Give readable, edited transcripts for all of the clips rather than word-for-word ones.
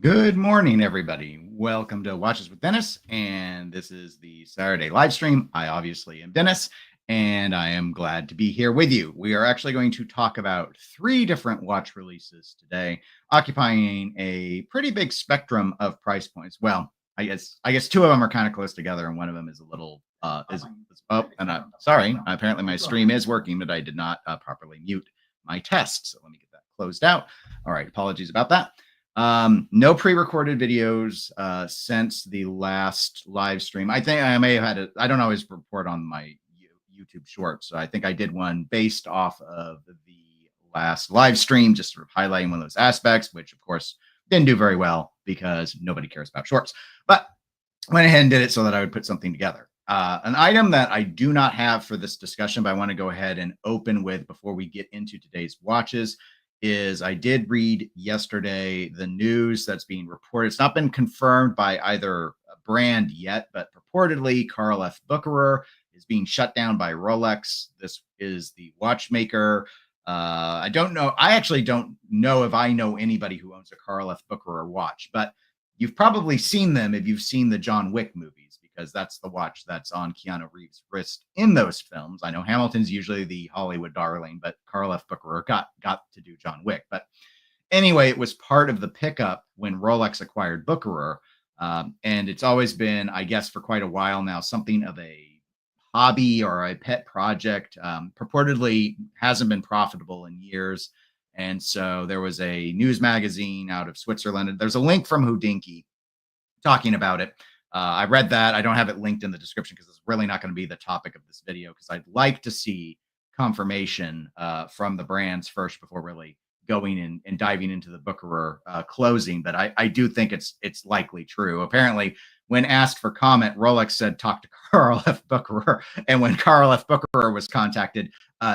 Good morning, everybody. Welcome to Watches with Dennis, and this is the Saturday live stream. I obviously am Dennis, and I am glad to be here with you. We are actually going to talk about 3 different watch releases today, occupying a pretty big spectrum of price points. Well, I guess 2 of them are kind of close together, and one of them is a little sorry. Apparently, my stream is working, but I did not properly mute my test. So let me get that closed out. All right, apologies about that. No pre-recorded videos since the last live stream. I think I may have had it. I don't always report on my YouTube shorts. So I think I did one based off of the last live stream, just sort of highlighting one of those aspects, which of course didn't do very well because nobody cares about shorts. But went ahead and did it so that I would put something together. An item that I do not have for this discussion, but I want to go ahead and open with before we get into today's watches is I did read yesterday the news that's being reported. It's not been confirmed by either brand yet, but purportedly Carl F. Bucherer is being shut down by Rolex. This is the watchmaker. I don't know. I actually don't know if I know anybody who owns a Carl F. Bucherer watch, but you've probably seen them if you've seen the John Wick movies, because that's the watch that's on Keanu Reeves' wrist in those films. I know Hamilton's usually the Hollywood darling, but Carl F. Bucherer got to do John Wick. But anyway, it was part of the pickup when Rolex acquired Bucherer. And it's always been, I guess, for quite a while now, something of a hobby or a pet project. Purportedly hasn't been profitable in years. And so there was a news magazine out of Switzerland. There's a link from Hodinkee talking about it. I read that. I don't have it linked in the description because it's really not going to be the topic of this video, because I'd like to see confirmation from the brands first before really going and diving into the Bucherer closing. But I do think it's likely true. Apparently, when asked for comment, Rolex said, talk to Carl F. Bucherer. And when Carl F. Bucherer was contacted,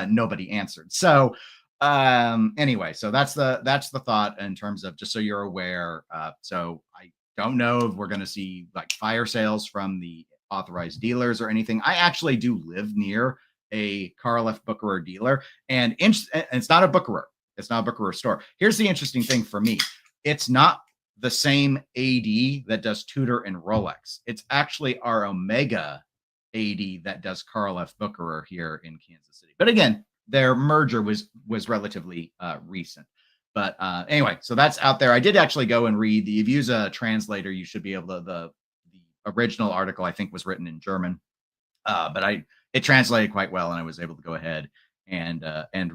nobody answered. So anyway, so that's the thought in terms of, just so you're aware. So I don't know if we're going to see like fire sales from the authorized dealers or anything. I actually do live near a Carl F. Bucherer dealer, and it's not a Bucherer. It's not a Bucherer store. Here's the interesting thing for me. It's not the same AD that does Tudor and Rolex. It's actually our Omega AD that does Carl F. Bucherer here in Kansas City. But again, their merger was relatively recent. But anyway, so that's out there. I did actually go and read if you use a translator, you should be able to. The original article, I think, was written in German, but it translated quite well, and I was able to go ahead and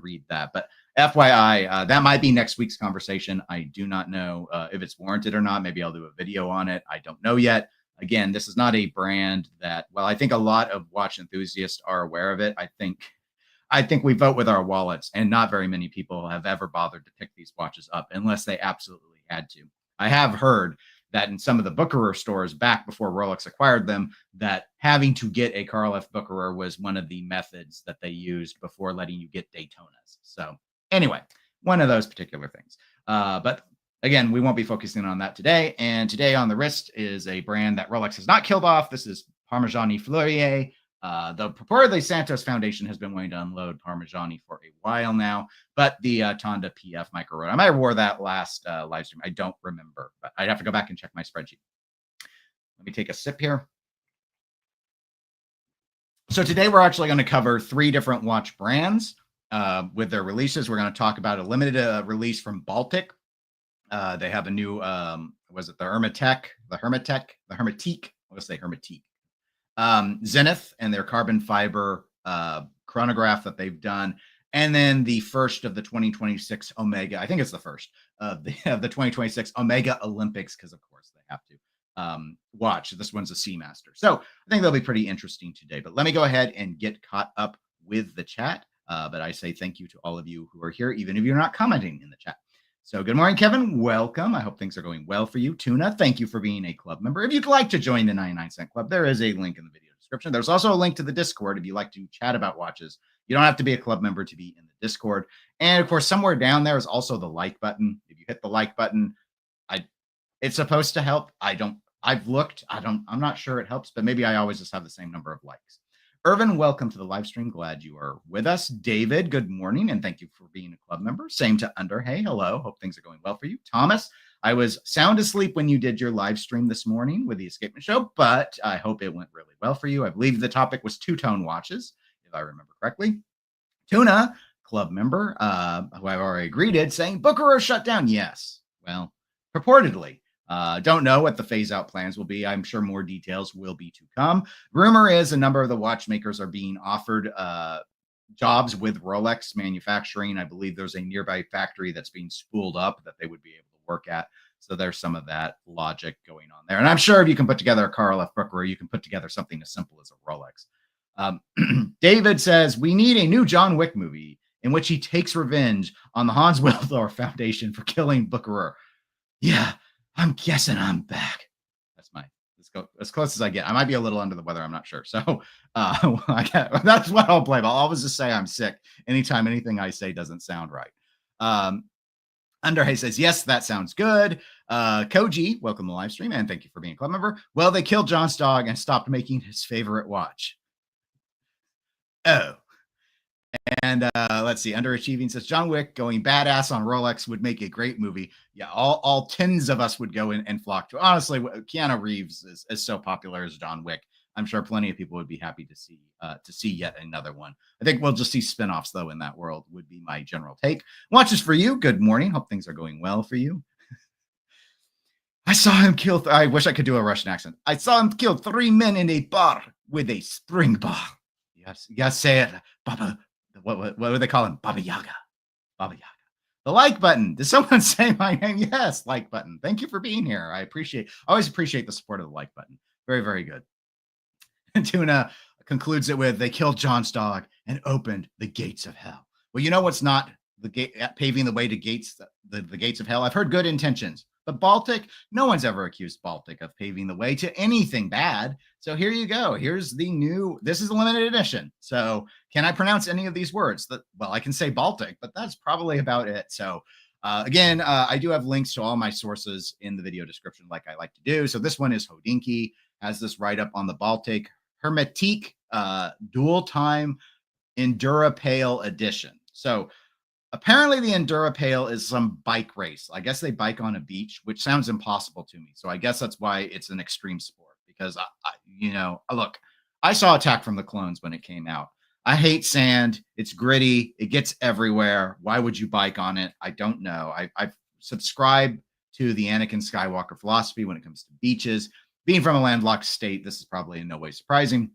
read that. But FYI, that might be next week's conversation. I do not know if it's warranted or not. Maybe I'll do a video on it. I don't know yet. Again, this is not a brand that, well, I think a lot of watch enthusiasts are aware of it. I think we vote with our wallets, and not very many people have ever bothered to pick these watches up unless they absolutely had to. I have heard that in some of the Bucherer stores back before Rolex acquired them, that having to get a Carl F. Bucherer was one of the methods that they used before letting you get Daytonas. So anyway, one of those particular things. But again, we won't be focusing on that today. And today on the wrist is a brand that Rolex has not killed off. This is Parmigiani Fleurier. The purportedly Santos Foundation has been wanting to unload Parmigiani for a while now, but the Tonda PF micro, I might have wore that last live stream. I don't remember, but I'd have to go back and check my spreadsheet. Let me take a sip here. So today we're actually going to cover 3 different watch brands with their releases. We're going to talk about a limited release from Baltic. They have a new, was it the Hermétique? I'm going to say Hermétique. Zenith and their carbon fiber chronograph that they've done, and then the first of the 2026 Omega. I think it's the first of the 2026 Omega Olympics, because of course they have to watch. This one's a Seamaster, so I think they'll be pretty interesting today. But let me go ahead and get caught up with the chat. But I say thank you to all of you who are here, even if you're not commenting in the chat. So good morning, Kevin. Welcome. I hope things are going well for you. Tuna, thank you for being a club member. If you'd like to join the 99-cent club, there is a link in the video description. There's also a link to the Discord if you like to chat about watches. You don't have to be a club member to be in the Discord. And of course, somewhere down there is also the like button. If you hit the like button, it's supposed to help. I've looked. I'm not sure it helps, but maybe I always just have the same number of likes. Irvin, welcome to the live stream. Glad you are with us. David, good morning, and thank you for being a club member. Same to Under. Hey, hello. Hope things are going well for you. Thomas, I was sound asleep when you did your live stream this morning with the Escapement Show, but I hope it went really well for you. I believe the topic was two-tone watches, if I remember correctly. Tuna, club member, who I've already greeted, saying Bucherer shut down. Yes. Well, purportedly. Don't know what the phase out plans will be. I'm sure more details will be to come. Rumor is a number of the watchmakers are being offered jobs with Rolex manufacturing. I believe there's a nearby factory that's being spooled up that they would be able to work at. So there's some of that logic going on there. And I'm sure if you can put together a Carl F. Bucherer, you can put together something as simple as a Rolex. David says, we need a new John Wick movie in which he takes revenge on the Hans Willdorf Foundation for killing Bucherer. Yeah, I'm guessing I'm back. That's let's go as close as I get. I might be a little under the weather. I'm not sure. So that's what I'll play. I'll always just say I'm sick anytime anything I say doesn't sound right. Underhay says, yes, that sounds good. Koji, welcome to the live stream, and thank you for being a club member. Well, they killed John's dog and stopped making his favorite watch. Oh. And let's see. Underachieving says John Wick going badass on Rolex would make a great movie. Yeah, all tens of us would go in and flock to. Honestly, Keanu Reeves is so popular as John Wick. I'm sure plenty of people would be happy to see yet another one. I think we'll just see spinoffs though in that world would be my general take. Watches for you. Good morning. Hope things are going well for you. I saw him kill. I wish I could do a Russian accent. I saw him kill 3 men in a bar with a spring bar. Yes, say it, Baba. What do they call him? Baba Yaga. Baba Yaga. The like button. Did someone say my name? Yes, like button. Thank you for being here. I always appreciate the support of the like button. Very, very good. And Tuna concludes it with, they killed John's dog and opened the gates of hell. Well, you know what's not the gate paving the way to the gates of hell? I've heard good intentions. But Baltic, no one's ever accused Baltic of paving the way to anything bad. So here you go. Here's this is a limited edition. So can I pronounce any of these words? Well, I can say Baltic, but that's probably about it. So again, I do have links to all my sources in the video description like I like to do. So this one is Hodinky, has this write-up on the Baltic Hermétique dual time Enduropale edition. So apparently the Enduropale is some bike race. I guess they bike on a beach, which sounds impossible to me. So I guess that's why it's an extreme sport, because look, I saw Attack from the Clones when it came out. I hate sand. It's gritty. It gets everywhere. Why would you bike on it? I don't know. I've subscribed to the Anakin Skywalker philosophy when it comes to beaches. Being from a landlocked state, this is probably in no way surprising.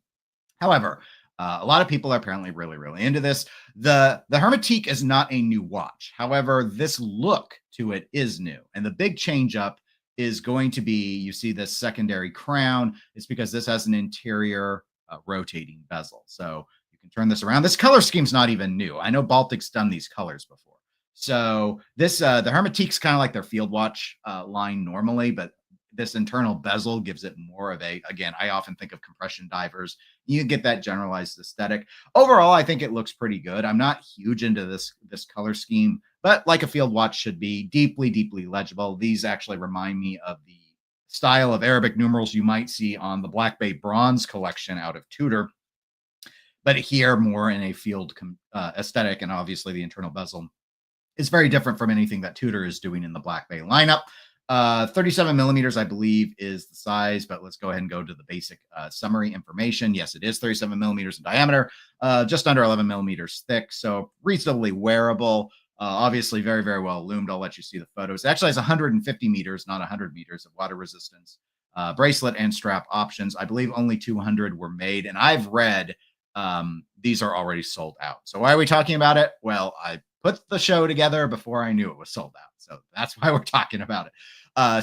However, a lot of people are apparently really, really into this. The Hermétique is not a new watch. However, this look to it is new. And the big change up is going to be, you see this secondary crown. It's because this has an interior rotating bezel. So you can turn this around. This color scheme's not even new. I know Baltic's done these colors before. So this, the Hermétique's kind of like their field watch line normally, but this internal bezel gives it more of again, I often think of compression divers. You get that generalized aesthetic. Overall, I think it looks pretty good. I'm not huge into this color scheme, but like a field watch should be, deeply, deeply legible. These actually remind me of the style of Arabic numerals you might see on the Black Bay bronze collection out of Tudor, but here more in a field aesthetic. And obviously the internal bezel is very different from anything that Tudor is doing in the Black Bay lineup. 37 millimeters, I believe, is the size, but let's go ahead and go to the basic summary information. Yes, it is 37 millimeters in diameter, just under 11 millimeters thick, so reasonably wearable. Obviously, very, very well loomed. I'll let you see the photos. It actually has 150 meters, not 100 meters of water resistance. Bracelet and strap options. I believe only 200 were made, and I've read these are already sold out. So why are we talking about it? Well, I put the show together before I knew it was sold out. So that's why we're talking about it.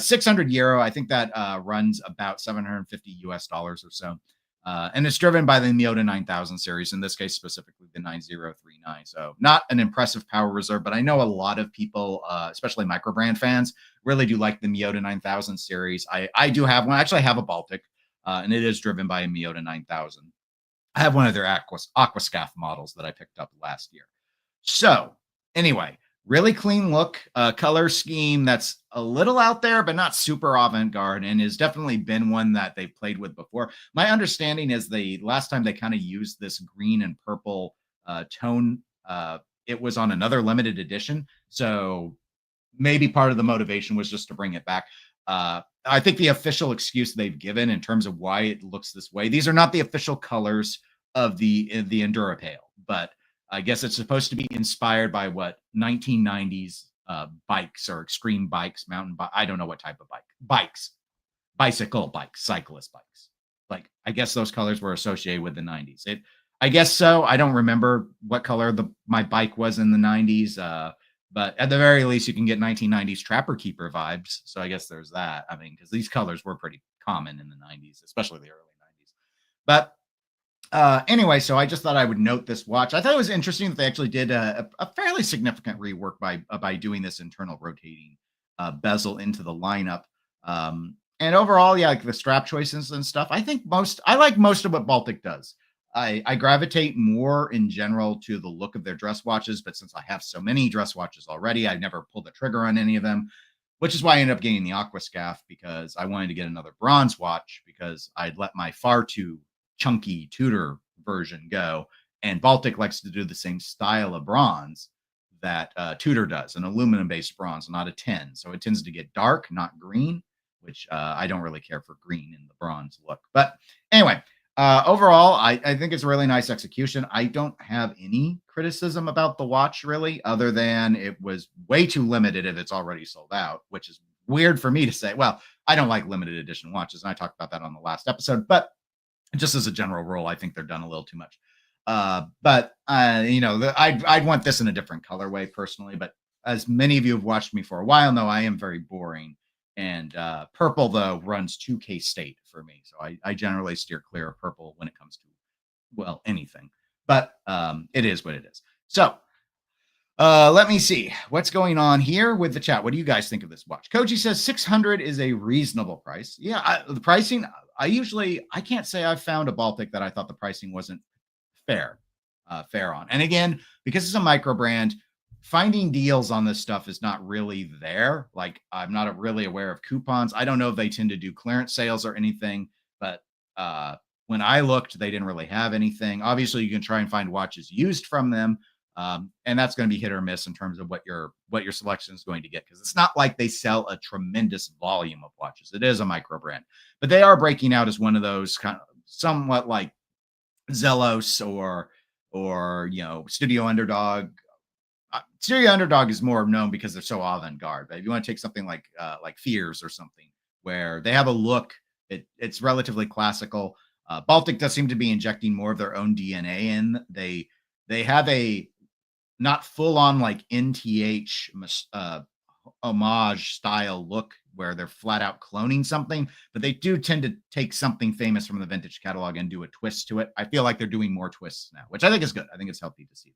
600 euro. I think that runs about 750 US dollars or so. And it's driven by the Miyota 9000 series, in this case, specifically the 9039. So not an impressive power reserve, but I know a lot of people, especially micro brand fans, really do like the Miyota 9000 series. I do have one. Actually, I have a Baltic, and it is driven by a Miyota 9000. I have one of their Aquascaf models that I picked up last year. So anyway, really clean look, color scheme that's a little out there, but not super avant-garde, and has definitely been one that they've played with before. My understanding is the last time they kind of used this green and purple tone, it was on another limited edition. So maybe part of the motivation was just to bring it back. I think the official excuse they've given in terms of why it looks this way, these are not the official colors of the Enduropale, but I guess it's supposed to be inspired by what 1990s bikes or extreme bikes, mountain bike. I don't know what type of bikes, bicycle bikes, cyclist bikes. Like I guess those colors were associated with the 90s. I guess so. I don't remember what color my bike was in the 90s. But at the very least, you can get 1990s Trapper Keeper vibes. So I guess there's that. I mean, because these colors were pretty common in the 90s, especially the early 90s. But anyway, so I just thought I would note this watch. I thought it was interesting that they actually did a fairly significant rework by doing this internal rotating bezel into the lineup. And overall, yeah, like the strap choices and stuff. I like most of what Baltic does. I gravitate more in general to the look of their dress watches, but since I have so many dress watches already, I've never pulled the trigger on any of them, which is why I ended up getting the Aquascaf because I wanted to get another bronze watch because I'd let my far too chunky Tudor version go. And Baltic likes to do the same style of bronze that Tudor does, an aluminum-based bronze, not a tin. So it tends to get dark, not green, which I don't really care for green in the bronze look. But anyway, overall, I think it's a really nice execution. I don't have any criticism about the watch, really, other than it was way too limited if it's already sold out, which is weird for me to say. Well, I don't like limited edition watches, and I talked about that on the last episode. But just as a general rule, I think they're done a little too much. But I'd want this in a different colorway personally. But as many of you have watched me for a while know, I am very boring. And purple, though, runs 2K state for me. So I generally steer clear of purple when it comes to, well, anything. But it is what it is. So let me see what's going on here with the chat. What do you guys think of this watch? Koji says 600 is a reasonable price. Yeah, the pricing, I can't say I've found a Baltic that I thought the pricing wasn't fair on. And again, because it's a micro brand, finding deals on this stuff is not really there. Like I'm not really aware of coupons. I don't know if they tend to do clearance sales or anything, but when I looked, they didn't really have anything. Obviously, you can try and find watches used from them. And that's going to be hit or miss in terms of what your selection is going to get, because it's not like they sell a tremendous volume of watches. It is a micro brand, but they are breaking out as one of those kind of somewhat like Zelos or Studio Underdog. Studio Underdog is more known because they're so avant-garde. But if you want to take something like Fears or something where they have a look, it's relatively classical. Baltic does seem to be injecting more of their own DNA in. They have a not full on like NTH homage style look where they're flat out cloning something, but they do tend to take something famous from the vintage catalog and do a twist to it. I feel like they're doing more twists now, which I think is good. I think it's healthy to see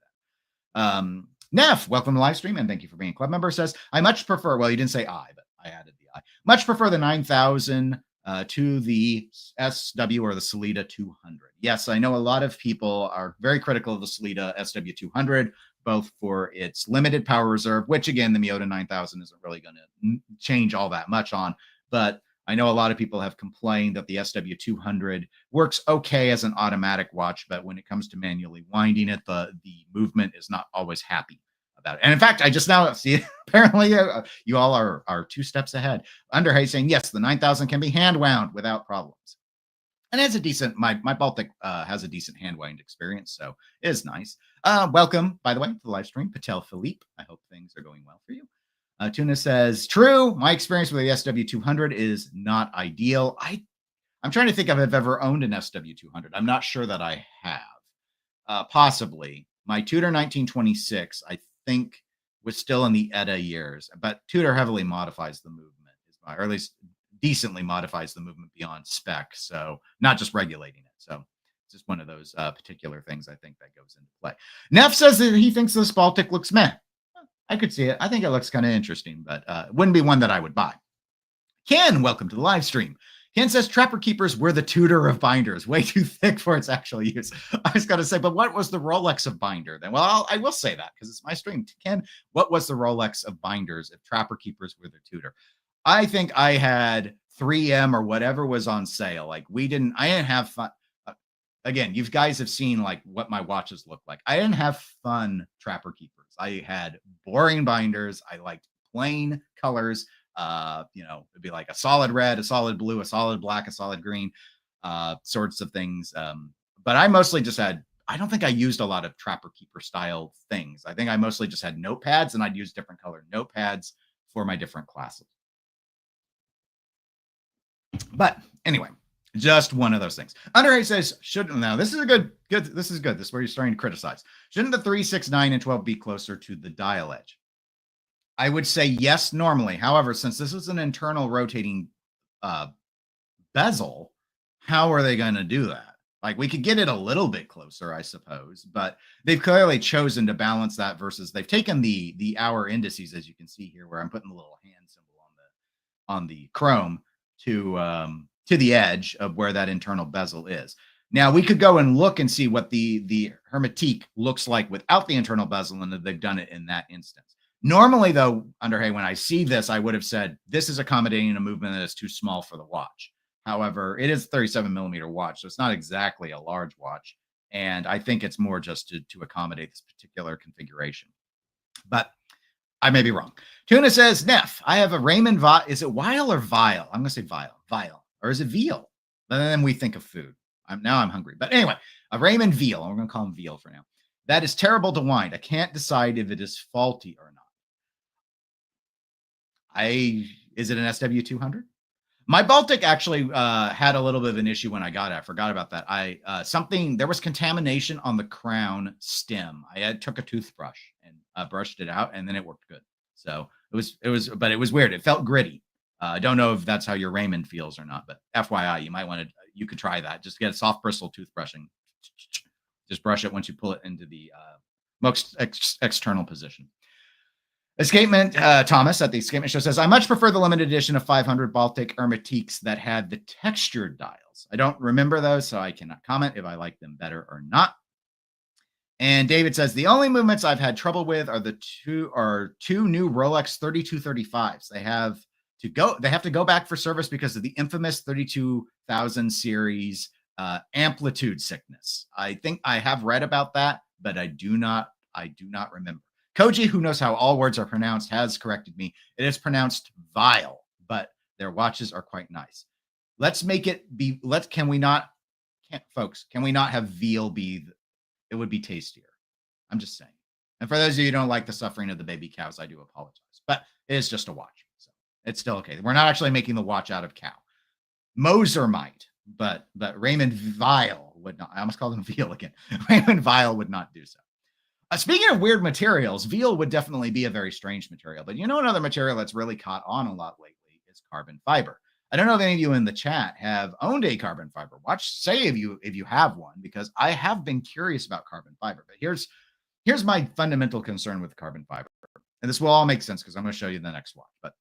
that. Neff, welcome to the live stream, and thank you for being a club member. Says, I much prefer, well, you didn't say I, but I added the I. Much prefer the 9000 to the SW or the Sellita 200. Yes, I know a lot of people are very critical of the Sellita SW200, both for its limited power reserve, which again, the Miyota 9000 isn't really going to change all that much on. But I know a lot of people have complained that the SW200 works okay as an automatic watch, but when it comes to manually winding it, the movement is not always happy about it. And in fact, I just now see apparently you all are 2 steps ahead. Underhay saying, yes, the 9000 can be hand wound without problems. And it's a decent, my Baltic has a decent hand wind experience, so it is nice. Welcome, by the way, to the live stream, Patel Philippe. I hope things are going well for you. Tuna says, true, my experience with the SW200 is not ideal. I'm trying to think if I've ever owned an SW200. I'm not sure that I have. Possibly. My Tudor 1926, I think, was still in the ETA years, but Tudor heavily modifies the movement, or at least decently modifies the movement beyond spec, so not just regulating it. So it's just one of those particular things I think that goes into play. Neff says that he thinks this Baltic looks meh. I could see it. I think it looks kind of interesting, but it wouldn't be one that I would buy. Ken, welcome to the live stream. Ken says Trapper Keepers were the Tudor of binders, way too thick for its actual use. I was going to say, but what was the Rolex of binder then? Well, I will say that because it's my stream. Ken, what was the Rolex of binders if Trapper Keepers were the Tudor? I think I had 3M or whatever was on sale. Like I didn't have fun. Again, you guys have seen like what my watches look like. I didn't have fun Trapper Keepers. I had boring binders. I liked plain colors. It'd be like a solid red, a solid blue, a solid black, a solid green, sorts of things. But I mostly just I don't think I used a lot of Trapper Keeper style things. I think I mostly just had notepads, and I'd use different colored notepads for my different classes. But anyway, just one of those things. Underhay says, now this is this is good. This is where you're starting to criticize. Shouldn't the 3, 6, 9, and 12 be closer to the dial edge? I would say yes, normally. However, since this is an internal rotating bezel, how are they going to do that? Like, we could get it a little bit closer, I suppose, but they've clearly chosen to balance that versus they've taken the hour indices, as you can see here, where I'm putting the little hand symbol on the chrome to the edge of where that internal bezel is. Now, we could go and look and see what the Hermétique looks like without the internal bezel, and they've done it in that instance. Normally, though, Underhay, when I see this, I would have said this is accommodating a movement that is too small for the watch. However, it is a 37 millimeter watch, so it's not exactly a large watch. And I think it's more just to accommodate this particular configuration. But I may be wrong. Tuna says, Neff, I have a Raymond Vial. Is it Weil or Vial? I'm going to say Vial. Vial. Or is it Veal? And then we think of food. Now I'm hungry. But anyway, a Raymond Veal. We're going to call him Veal for now. That is terrible to wind. I can't decide if it is faulty or not. Is it an SW200? My Baltic actually had a little bit of an issue when I got it. I forgot about that. There was contamination on the crown stem. I took a toothbrush and brushed it out, and then it worked good. So but it was weird. It felt gritty. I don't know if that's how your Raymond feels or not, but FYI, you could try that. Just get a soft bristle toothbrushing. Just brush it once you pull it into the most external position. Escapement, Thomas at the Escapement Show says, I much prefer the limited edition of 500 Baltic Hermétiques that had the textured dials. I don't remember those, so I cannot comment if I like them better or not. And David says, the only movements I've had trouble with are two new Rolex 3235s. They have to go back for service because of the infamous 32,000 series amplitude sickness. I think I have read about that, but I do not remember. Koji, who knows how all words are pronounced, has corrected me. It is pronounced vile, but their watches are quite nice. Let's make it be. Can we not have veal be? It would be tastier. I'm just saying. And for those of you who don't like the suffering of the baby cows, I do apologize. But it is just a watch, so it's still okay. We're not actually making the watch out of cow. Moser might, but Raymond Vile would not. I almost called him Veal again. Raymond Vile would not do so. Speaking of weird materials, veal would definitely be a very strange material. But another material that's really caught on a lot lately is carbon fiber. I don't know if any of you in the chat have owned a carbon fiber watch. Say if you have one, because I have been curious about carbon fiber. But here's my fundamental concern with carbon fiber, and this will all make sense because I'm going to show you the next watch. But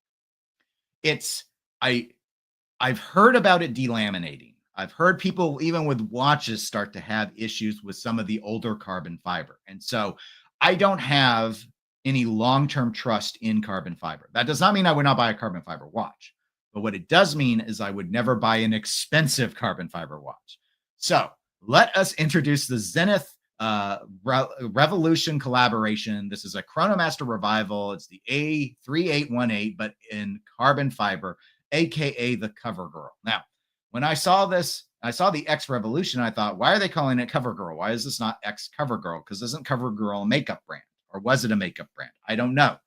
I've heard about it delaminating. I've heard people, even with watches, start to have issues with some of the older carbon fiber. And so I don't have any long-term trust in carbon fiber. That does not mean I would not buy a carbon fiber watch. But what it does mean is I would never buy an expensive carbon fiber watch. So let us introduce the Zenith Revolution collaboration. This is a Chronomaster revival. It's the A3818, but in carbon fiber, aka the Cover Girl. Now, when I saw this, I saw the X Revolution. I thought, why are they calling it Cover Girl? Why is this not X Cover Girl? Because isn't Cover Girl a makeup brand? Or was it a makeup brand? I don't know.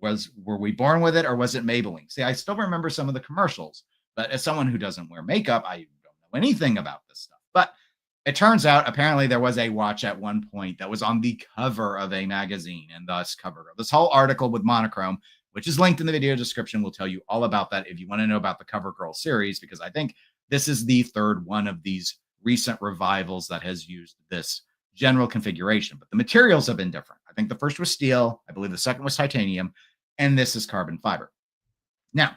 Were we born with it, or was it Maybelline? See, I still remember some of the commercials, but as someone who doesn't wear makeup, I don't know anything about this stuff. But it turns out, apparently, there was a watch at one point that was on the cover of a magazine, and thus Cover Girl. This whole article with monochrome, which is linked in the video description, will tell you all about that if you want to know about the Cover Girl series, because I think this is the third one of these recent revivals that has used this general configuration. But the materials have been different. I think the first was steel. I believe the second was titanium. And this is carbon fiber. Now,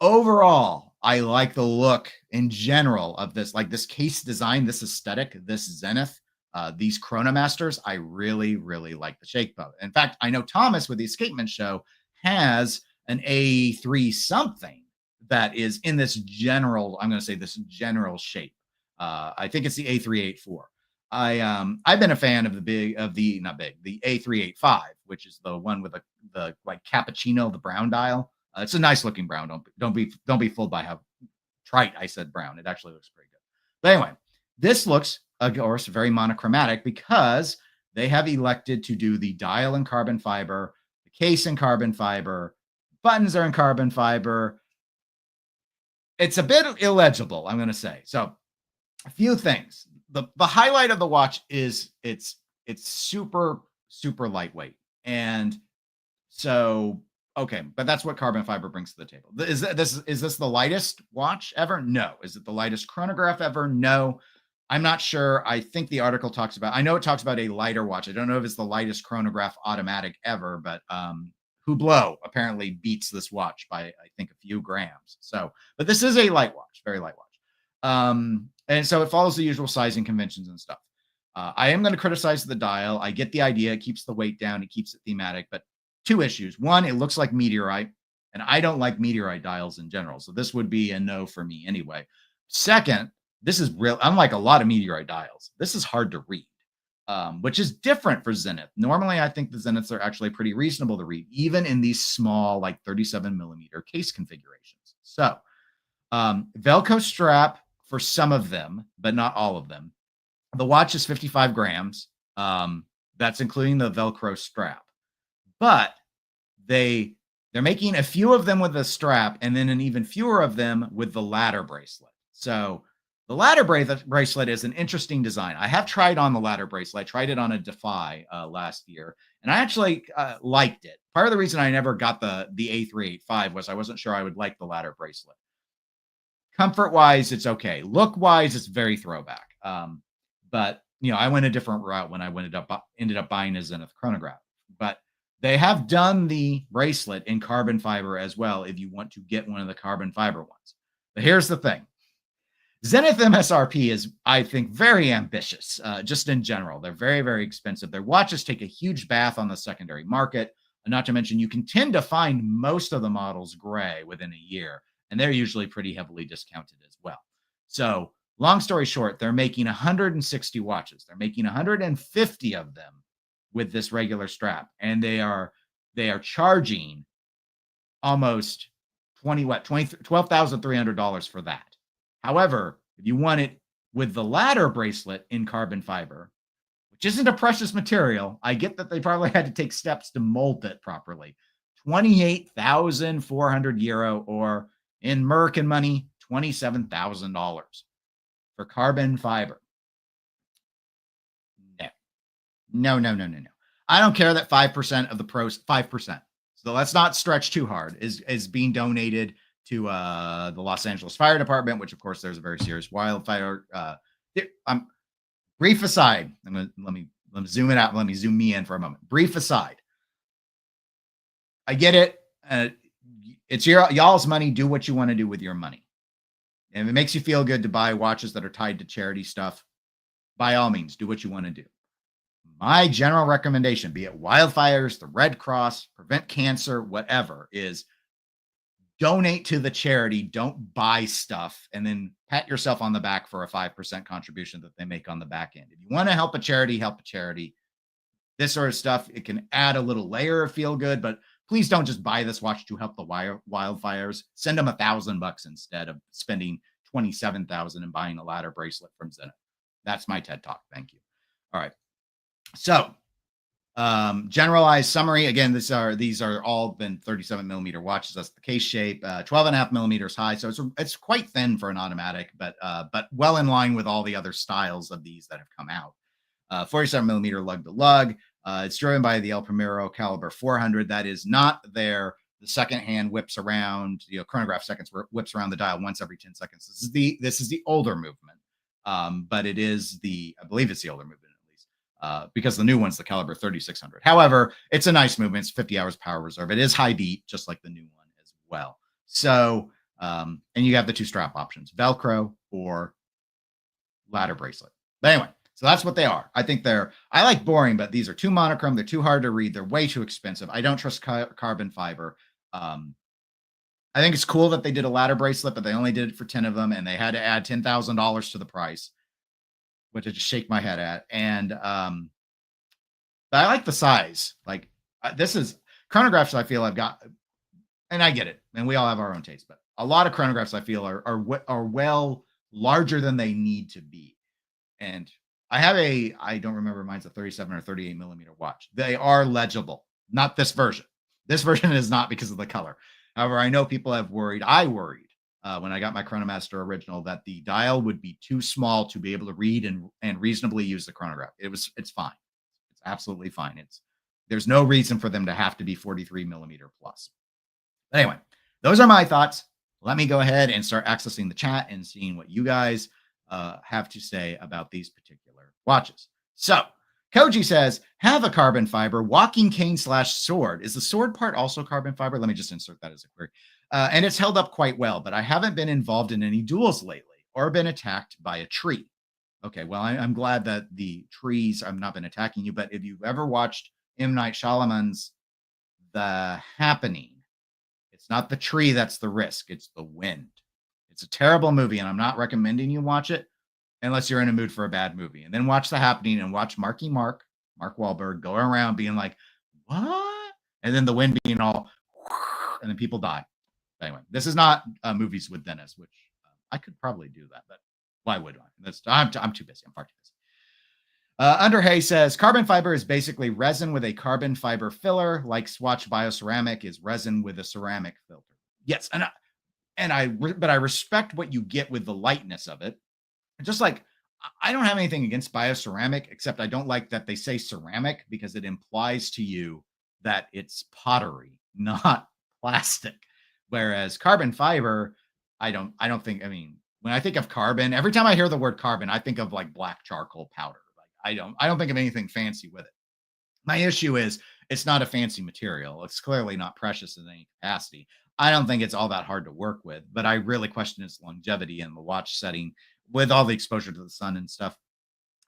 overall, I like the look in general of this, like this case design, this aesthetic, this Zenith, these Chronomasters. I really, really like the shape of it. In fact, I know Thomas with the Escapement Show has an A3 something that is in this general, I'm going to say this general shape. I think it's the A384. I've been a fan of the A385, which is the one with the like cappuccino, the brown dial. It's a nice looking brown. Don't be fooled by how trite I said brown. It actually looks pretty good. But anyway, this looks, of course, very monochromatic because they have elected to do the dial in carbon fiber, the case in carbon fiber, buttons are in carbon fiber. It's a bit illegible, I'm going to say. So a few things. The highlight of the watch is it's super lightweight, and so okay, but that's what carbon fiber brings to the table. Is this the lightest watch ever? No. Is it the lightest chronograph ever? No. I'm not sure. I think the article talks about, I know it talks about a lighter watch. I don't know if it's the lightest chronograph automatic ever, but Hublot apparently beats this watch by, I think, a few grams. So, but this is a light watch, very light watch. And so it follows the usual sizing conventions and stuff. I am going to criticize the dial. I get the idea. It keeps the weight down. It keeps it thematic, but two issues. One, it looks like meteorite, and I don't like meteorite dials in general. So this would be a no for me anyway. Second, this is real. Unlike a lot of meteorite dials, this is hard to read, which is different for Zenith. Normally, I think the Zeniths are actually pretty reasonable to read, even in these small, like 37 millimeter case configurations. So Velcro strap for some of them, but not all of them. The watch is 55 grams. That's including the Velcro strap. But they're making a few of them with the strap and then an even fewer of them with the ladder bracelet. So the ladder bracelet is an interesting design. I have tried on the ladder bracelet. I tried it on a Defy last year, and I actually liked it. Part of the reason I never got the A385 was I wasn't sure I would like the ladder bracelet. Comfort-wise, it's okay. Look-wise, it's very throwback. But, I went a different route when I ended up buying a Zenith chronograph. But they have done the bracelet in carbon fiber as well if you want to get one of the carbon fiber ones. But here's the thing. Zenith MSRP is, I think, very ambitious, just in general. They're very, very expensive. Their watches take a huge bath on the secondary market. And not to mention, you can tend to find most of the models gray within a year, and they're usually pretty heavily discounted as well. So long story short, they're making 160 watches. They're making 150 of them with this regular strap, and they are charging almost $12,300 for that. However, if you want it with the ladder bracelet in carbon fiber, which isn't a precious material, I get that they probably had to take steps to mold it properly. 28,400 euro, or in American money, $27,000 for carbon fiber. No. I don't care that 5% of the pros, 5%. So let's not stretch too hard, is being donated to the Los Angeles Fire Department, which of course there's a very serious wildfire. Brief aside, let me zoom it out. Let me zoom me in for a moment. Brief aside. I get it. It's y'all's money. Do what you want to do with your money. And if it makes you feel good to buy watches that are tied to charity stuff, by all means, do what you want to do. My general recommendation, be it wildfires, the Red Cross, prevent cancer, whatever, is donate to the charity. Don't buy stuff and then pat yourself on the back for a 5% contribution that they make on the back end. If you want to help a charity, help a charity. This sort of stuff, it can add a little layer of feel good, but please don't just buy this watch to help the wildfires. Send them $1,000 instead of spending $27,000 and buying a ladder bracelet from Zenith. That's my TED Talk. Thank you. All right. So, generalized summary. Again, these are all been 37 millimeter watches. That's the case shape, 12.5 millimeters high. So it's quite thin for an automatic, but well in line with all the other styles of these that have come out. 47 millimeter lug to lug. It's driven by the El Primero caliber 400. That is not the second hand whips around, chronograph seconds whips around the dial once every 10 seconds. This is the older movement. But it is I believe it's the older movement. Because the new one's the caliber 3600. However, it's a nice movement. It's 50 hours power reserve. It is high beat, just like the new one as well. So, and you have the two strap options, Velcro or ladder bracelet. But anyway, so that's what they are. I think I like boring, but these are too monochrome. They're too hard to read. They're way too expensive. I don't trust carbon fiber. I think it's cool that they did a ladder bracelet, but they only did it for 10 of them, and they had to add $10,000 to the price. which I just shake my head at. And I like the size. Like this is chronographs I feel I've got, and I get it, and we all have our own taste, but a lot of chronographs I feel are well larger than they need to be. And I have I don't remember, mine's a 37 or 38 millimeter watch. They are legible, not this version. This version is not because of the color. However, I know people have worried. I worried when I got my Chronomaster original that the dial would be too small to be able to read and reasonably use the chronograph. It's fine. It's absolutely fine. There's no reason for them to have to be 43 millimeter plus. But anyway, those are my thoughts. Let me go ahead and start accessing the chat and seeing what you guys have to say about these particular watches. So Koji says, have a carbon fiber walking cane / sword. Is the sword part also carbon fiber? Let me just insert that as a query. And it's held up quite well, but I haven't been involved in any duels lately or been attacked by a tree. Okay, well, I'm glad that the trees have not been attacking you, but if you've ever watched M. Night Shyamalan's The Happening, it's not the tree that's the risk, it's the wind. It's a terrible movie, and I'm not recommending you watch it unless you're in a mood for a bad movie. And then watch The Happening and watch Mark Wahlberg, go around being like, what? And then the wind being all, and then people die. Anyway, this is not movies with Dennis, which I could probably do that, but why would I? I'm too busy. I'm far too busy. Underhay says, carbon fiber is basically resin with a carbon fiber filler, like Swatch Bioceramic is resin with a ceramic filter. Yes, but I respect what you get with the lightness of it. Just like I don't have anything against bioceramic, except I don't like that they say ceramic because it implies to you that it's pottery, not plastic. Whereas carbon fiber, I don't think, I mean, when I think of carbon, every time I hear the word carbon, I think of like black charcoal powder. Like I don't think of anything fancy with it. My issue is it's not a fancy material. It's clearly not precious in any capacity. I don't think it's all that hard to work with, but I really question its longevity in the watch setting with all the exposure to the sun and stuff.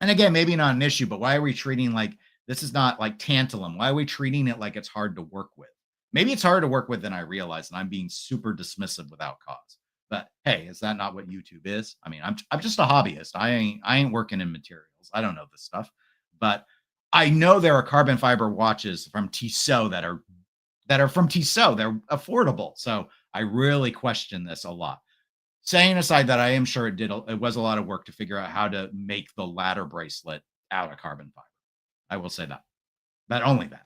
And again, maybe not an issue, but why are we treating like this is not like tantalum? Why are we treating it like it's hard to work with? Maybe it's harder to work with than I realize, and I'm being super dismissive without cause. But hey, is that not what YouTube is? I mean, I'm just a hobbyist. I ain't working in materials. I don't know this stuff, but I know there are carbon fiber watches from Tissot that are from Tissot. They're affordable. So I really question this a lot. Saying aside that I am sure it was a lot of work to figure out how to make the ladder bracelet out of carbon fiber. I will say that, but only that.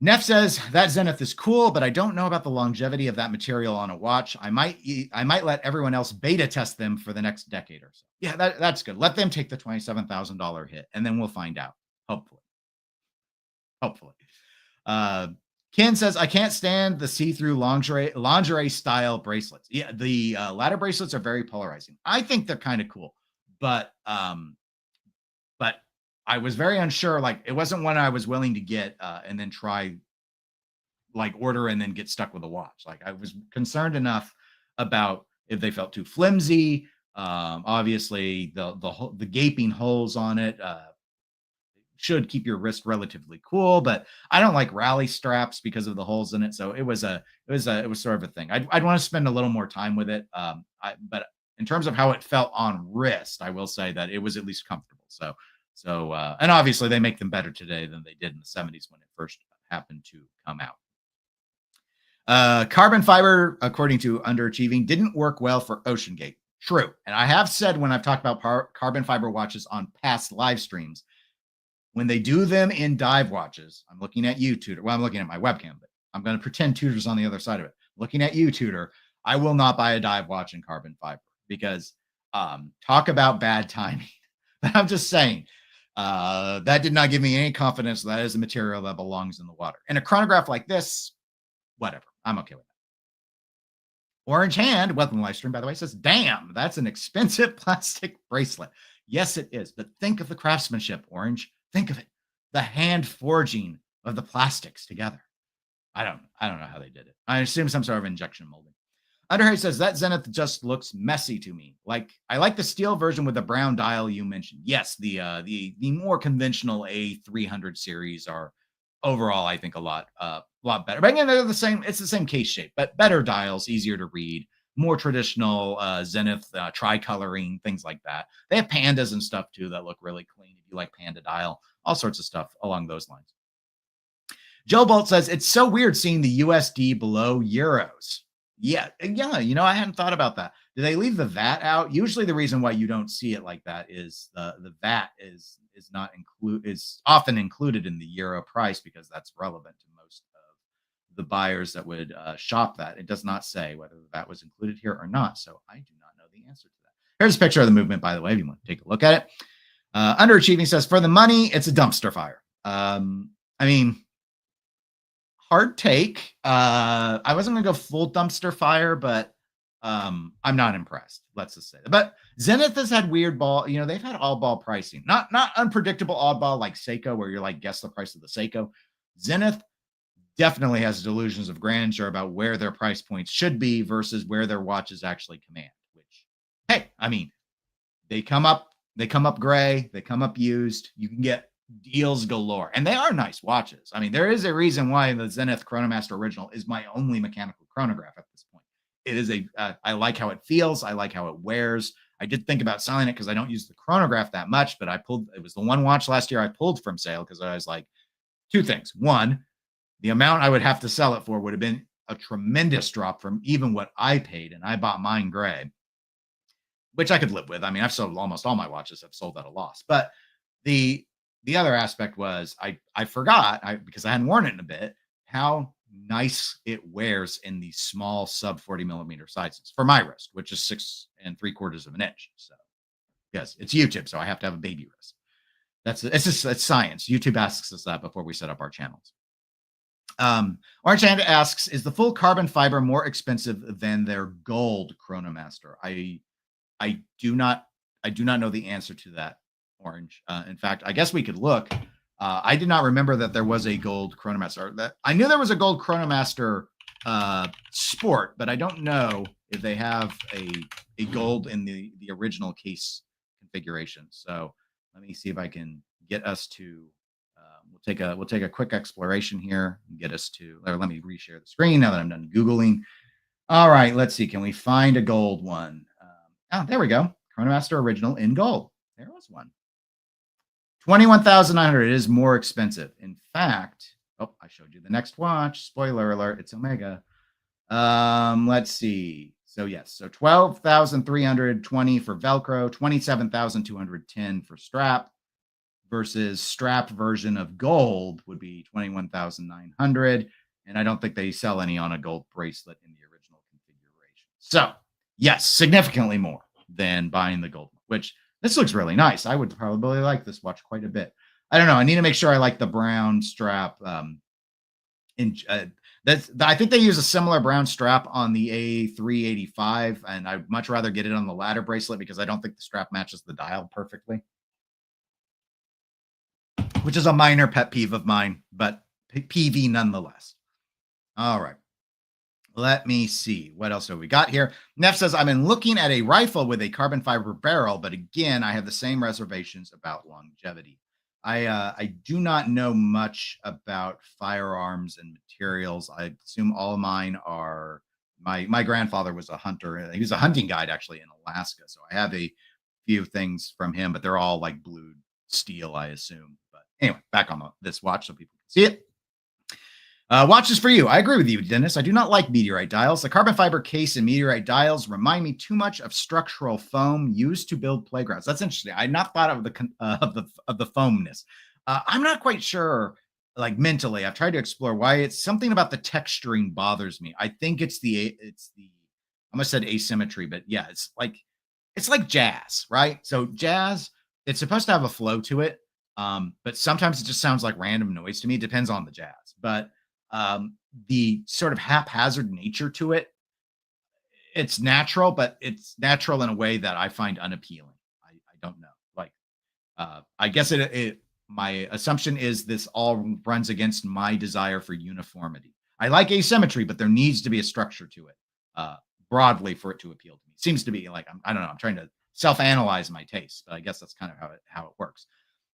Neff says that Zenith is cool, but I don't know about the longevity of that material on a watch. I might let everyone else beta test them for the next decade or so. Yeah, that's good. Let them take the $27,000 hit, and then we'll find out. Hopefully. Ken says, I can't stand the see-through lingerie style bracelets. Yeah, the ladder bracelets are very polarizing. I think they're kind of cool, but I was very unsure. Like, it wasn't one I was willing to get and then try, like, order and then get stuck with a watch. Like, I was concerned enough about if they felt too flimsy. Obviously, the gaping holes on it should keep your wrist relatively cool, but I don't like rally straps because of the holes in it. So it was sort of a thing. I'd want to spend a little more time with it. But in terms of how it felt on wrist, I will say that it was at least comfortable. So, and obviously they make them better today than they did in the 70s when it first happened to come out. Carbon fiber, according to Underachieving, didn't work well for Ocean Gate. True. And I have said when I've talked about carbon fiber watches on past live streams, when they do them in dive watches, I'm looking at you, Tudor. Well, I'm looking at my webcam, but I'm going to pretend Tudor's on the other side of it. Looking at you, Tudor, I will not buy a dive watch in carbon fiber because talk about bad timing. I'm just saying. That did not give me any confidence that is a material that belongs in the water. And a chronograph like this, whatever. I'm okay with that. Orange Hand, welcome to live stream, by the way, says, damn, that's an expensive plastic bracelet. Yes, it is. But think of the craftsmanship, Orange. Think of it. The hand forging of the plastics together. I don't know how they did it. I assume some sort of injection molding. Underhay says that Zenith just looks messy to me. Like, I like the steel version with the brown dial you mentioned. Yes, the more conventional A300 series are overall, I think, a lot better. But again, they're the same. It's the same case shape, but better dials, easier to read, more traditional Zenith tri-coloring, things like that. They have pandas and stuff too that look really clean if you like panda dial, all sorts of stuff along those lines. Joe Bolt says, it's so weird seeing the USD below euros. Yeah, I hadn't thought about that. Do they leave the VAT out? Usually the reason why you don't see it like that is the VAT is often included in the euro price because that's relevant to most of the buyers that would shop that. It does not say whether the VAT was included here or not, so I do not know the answer to that. Here's a picture of the movement, by the way, if you want to take a look at it. Underachieving says, for the money, it's a dumpster fire. I mean, hard take. I wasn't going to go full dumpster fire, but I'm not impressed. Let's just say that. But Zenith has had weird ball. They've had all ball pricing, not unpredictable oddball like Seiko, where you're like, guess the price of the Seiko. Zenith definitely has delusions of grandeur about where their price points should be versus where their watches actually command. Which, hey, I mean, they come up gray, they come up used. You can get deals galore, and they are nice watches. I mean, there is a reason why the Zenith Chronomaster Original is my only mechanical chronograph at this point. It is I like how it feels. I like how it wears. I did think about selling it because I don't use the chronograph that much, but it was the one watch last year I pulled from sale because I was like, two things. One, the amount I would have to sell it for would have been a tremendous drop from even what I paid, and I bought mine gray, which I could live with. I mean, I've sold almost all my watches. I've sold at a loss, but the other aspect was I forgot because I hadn't worn it in a bit how nice it wears in these small sub 40 millimeter sizes for my wrist, which is 6 3/4 of an inch. So yes, it's YouTube, so I have to have a baby wrist. It's science. YouTube asks us that before we set up our channels. Orange Hand asks, is the full carbon fiber more expensive than their gold Chronomaster? I do not know the answer to that, Orange. In fact, I guess we could look. I did not remember that there was a gold Chronomaster. I knew there was a gold Chronomaster Sport, but I don't know if they have a gold in the original case configuration. So let me see if I can get us to. We'll take a quick exploration here and get us to. Or let me reshare the screen now that I'm done Googling. All right, let's see. Can we find a gold one? There we go. Chronomaster Original in gold. There was one. 21,900 is more expensive. In fact, I showed you the next watch. Spoiler alert, it's Omega. Let's see. So yes, so 12,320 for Velcro, 27,210 for strap, versus strap version of gold would be 21,900. And I don't think they sell any on a gold bracelet in the original configuration. So yes, significantly more than buying the gold, which this looks really nice. I would probably like this watch quite a bit. I don't know. I need to make sure I like the brown strap. I think they use a similar brown strap on the A385, and I'd much rather get it on the ladder bracelet because I don't think the strap matches the dial perfectly, which is a minor pet peeve of mine, but PV nonetheless. All right. Let me see. What else have we got here? Neff says, I've been looking at a rifle with a carbon fiber barrel, but again, I have the same reservations about longevity. I do not know much about firearms and materials. I assume all of mine are, my grandfather was a hunter. He was a hunting guide actually in Alaska. So I have a few things from him, but they're all like blued steel, I assume. But anyway, back on this watch so people can see it. Watches for you. I agree with you, Dennis. I do not like meteorite dials. The carbon fiber case and meteorite dials remind me too much of structural foam used to build playgrounds. That's interesting. I had not thought of the foamness. I'm not quite sure. Like mentally, I've tried to explore why it's something about the texturing bothers me. I think it's the I almost said asymmetry, but yeah, it's like jazz, right? So jazz, it's supposed to have a flow to it, but sometimes it just sounds like random noise to me. It depends on the jazz, but the sort of haphazard nature to it, it's natural, but it's natural in a way that I find unappealing. I don't know. Like, I guess my assumption is this all runs against my desire for uniformity. I like asymmetry, but there needs to be a structure to it, broadly for it to appeal to me. It seems to be like, I don't know, I'm trying to self-analyze my taste, but I guess that's kind of how it works.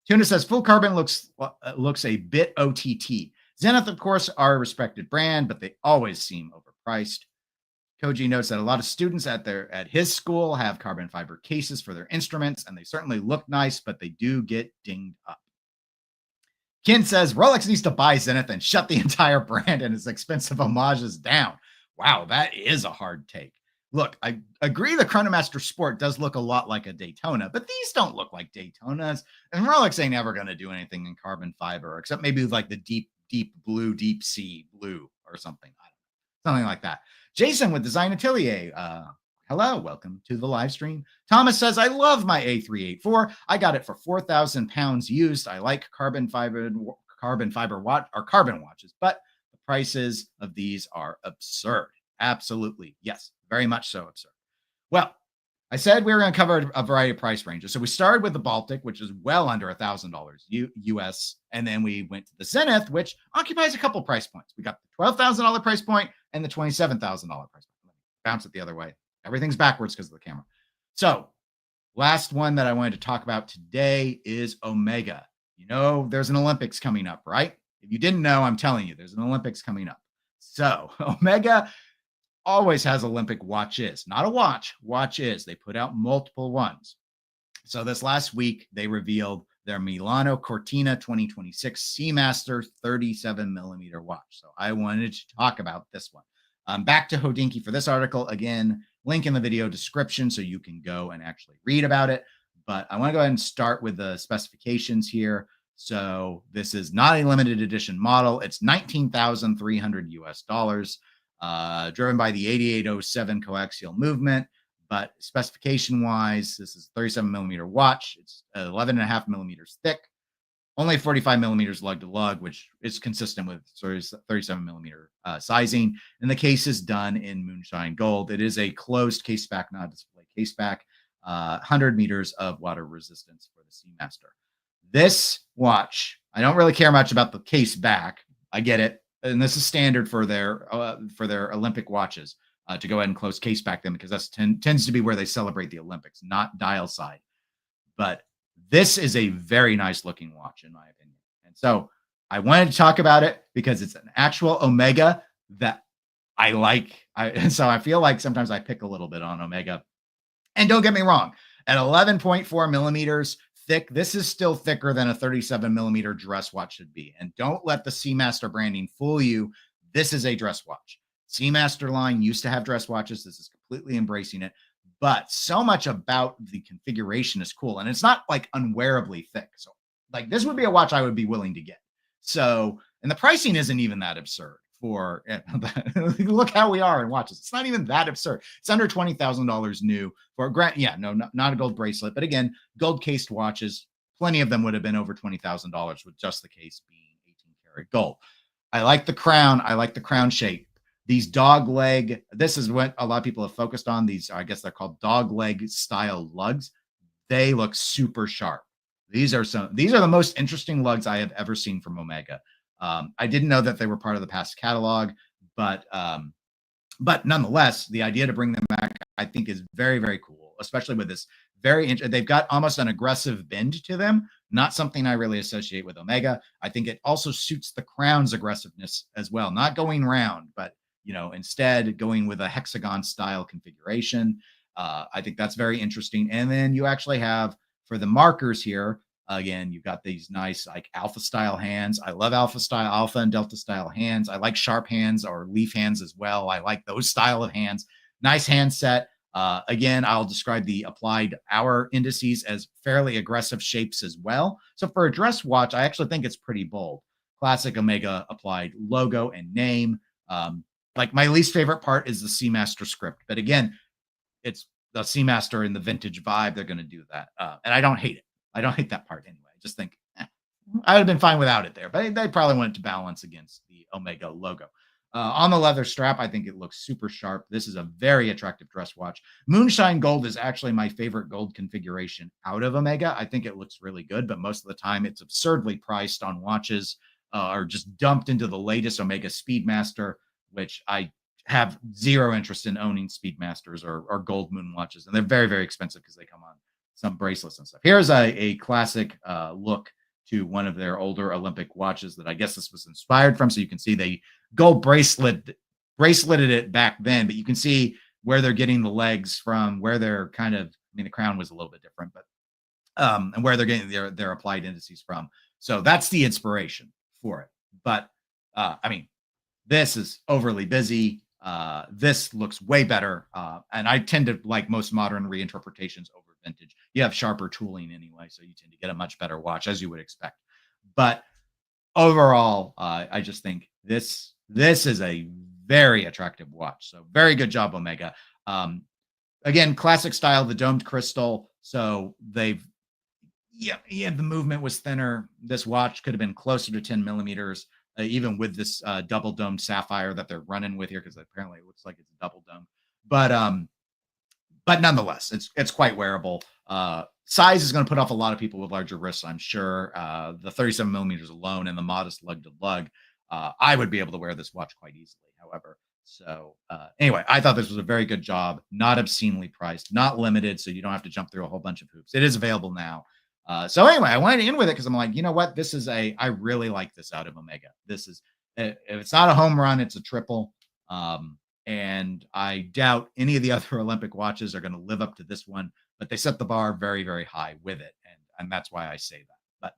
Tuna says, full carbon looks a bit OTT. Zenith, of course, are a respected brand, but they always seem overpriced. Koji notes that a lot of students at his school have carbon fiber cases for their instruments, and they certainly look nice, but they do get dinged up. Ken says Rolex needs to buy Zenith and shut the entire brand and its expensive homages down. Wow, that is a hard take. Look, I agree the Chronomaster Sport does look a lot like a Daytona, but these don't look like Daytonas. And Rolex ain't ever going to do anything in carbon fiber, except maybe like the deep blue, deep sea blue or something. I don't know. Something like that. Jason with Design Atelier. Hello, welcome to the live stream. Thomas says, I love my A384. I got it for 4,000 pounds used. I like carbon fiber watch or carbon watches, but the prices of these are absurd. Absolutely. Yes, very much so absurd. Well, I said we were going to cover a variety of price ranges. So we started with the Baltic, which is well under $1,000 US. And then we went to the Zenith, which occupies a couple price points. We got the $12,000 price point and the $27,000 price point. Bounce it the other way. Everything's backwards because of the camera. So last one that I wanted to talk about today is Omega. You know, there's an Olympics coming up, right? If you didn't know, I'm telling you, there's an Olympics coming up. So Omega always has Olympic watches, not a watch is. They put out multiple ones. So this last week, they revealed their Milano Cortina 2026 Seamaster 37 millimeter watch. So I wanted to talk about this one. Back to Hodinkee for this article. Again, link in the video description so you can go and actually read about it. But I want to go ahead and start with the specifications here. So this is not a limited edition model. It's $19,300 US, driven by the 8807 coaxial movement. But specification wise, this is 37 millimeter watch. It's 11.5 millimeters thick. Only 45 millimeters lug to lug, which is consistent with 37 millimeter sizing. And the case is done in moonshine gold. It is a closed case back, not a display case back. 100 meters of water resistance for the Seamaster. This watch, I don't really care much about the case back. I get it. And this is standard for their Olympic watches to go ahead and close case back them because that tends to be where they celebrate the Olympics, not dial side. But this is a very nice looking watch, in my opinion. And so I wanted to talk about it because it's an actual Omega that I like. And so I feel like sometimes I pick a little bit on Omega. And don't get me wrong, at 11.4 millimeters thick, this is still thicker than a 37 millimeter dress watch should be. And don't let the Seamaster branding fool you. This is a dress watch. Seamaster line used to have dress watches. This is completely embracing it. But so much about the configuration is cool. And it's not like unwearably thick. So like this would be a watch I would be willing to get. So, and the pricing isn't even that absurd for, look how we are in watches. It's not even that absurd. It's under $20,000 new for grant. Yeah, no, not a gold bracelet. But again, gold cased watches, plenty of them would have been over $20,000 with just the case being 18 karat gold. I like the crown. I like the crown shape. These dog leg, this is what a lot of people have focused on. These, I guess they're called dog leg style lugs. They look super sharp. These are the most interesting lugs I have ever seen from Omega. I didn't know that they were part of the past catalog, but nonetheless, the idea to bring them back, I think, is very, very cool, especially with this they've got almost an aggressive bend to them, not something I really associate with Omega. I think it also suits the crown's aggressiveness as well, not going round, but instead going with a hexagon style configuration. I think that's very interesting. And then you actually have for the markers here, again, you've got these nice like alpha style hands. I love alpha and delta style hands. I like sharp hands or leaf hands as well. I like those style of hands. Nice hand set. Again, I'll describe the applied hour indices as fairly aggressive shapes as well. So for a dress watch, I actually think it's pretty bold. Classic Omega applied logo and name. Like my least favorite part is the Seamaster script. But again, it's the Seamaster in the vintage vibe. They're going to do that. And I don't hate it. I don't hate that part anyway. I just think I would have been fine without it there. But they probably wanted to balance against the Omega logo. On the leather strap, I think it looks super sharp. This is a very attractive dress watch. Moonshine gold is actually my favorite gold configuration out of Omega. I think it looks really good, but most of the time it's absurdly priced on watches or just dumped into the latest Omega Speedmaster, which I have zero interest in owning Speedmasters or gold moon watches. And they're very, very expensive because they come on some bracelets and stuff. Here's a classic look to one of their older Olympic watches that I guess this was inspired from. So you can see the gold bracelet braceleted it back then, but you can see where they're getting the legs from, where they're kind of, I mean, the crown was a little bit different, but and where they're getting their applied indices from. So that's the inspiration for it. But I mean, this is overly busy. This looks way better. And I tend to like most modern reinterpretations over vintage. You have sharper tooling anyway, so you tend to get a much better watch, as you would expect. But overall, I just think this is a very attractive watch. So very good job, Omega. Again, classic style, the domed crystal. So they've, yeah, the movement was thinner. This watch could have been closer to 10 millimeters, even with this double domed sapphire that they're running with here, because apparently it looks like it's a double dome. But nonetheless, it's quite wearable. Size is going to put off a lot of people with larger wrists, I'm sure. The 37 millimeters alone and the modest lug to lug, I would be able to wear this watch quite easily, however. So anyway, I thought this was a very good job, not obscenely priced, not limited, so you don't have to jump through a whole bunch of hoops. It is available now. So anyway, I went in with it because I'm like, you know what? This is I really like this out of Omega. This is, if it's not a home run, it's a triple. And I doubt any of the other Olympic watches are going to live up to this one, but they set the bar very, very high with it. And that's why I say that. But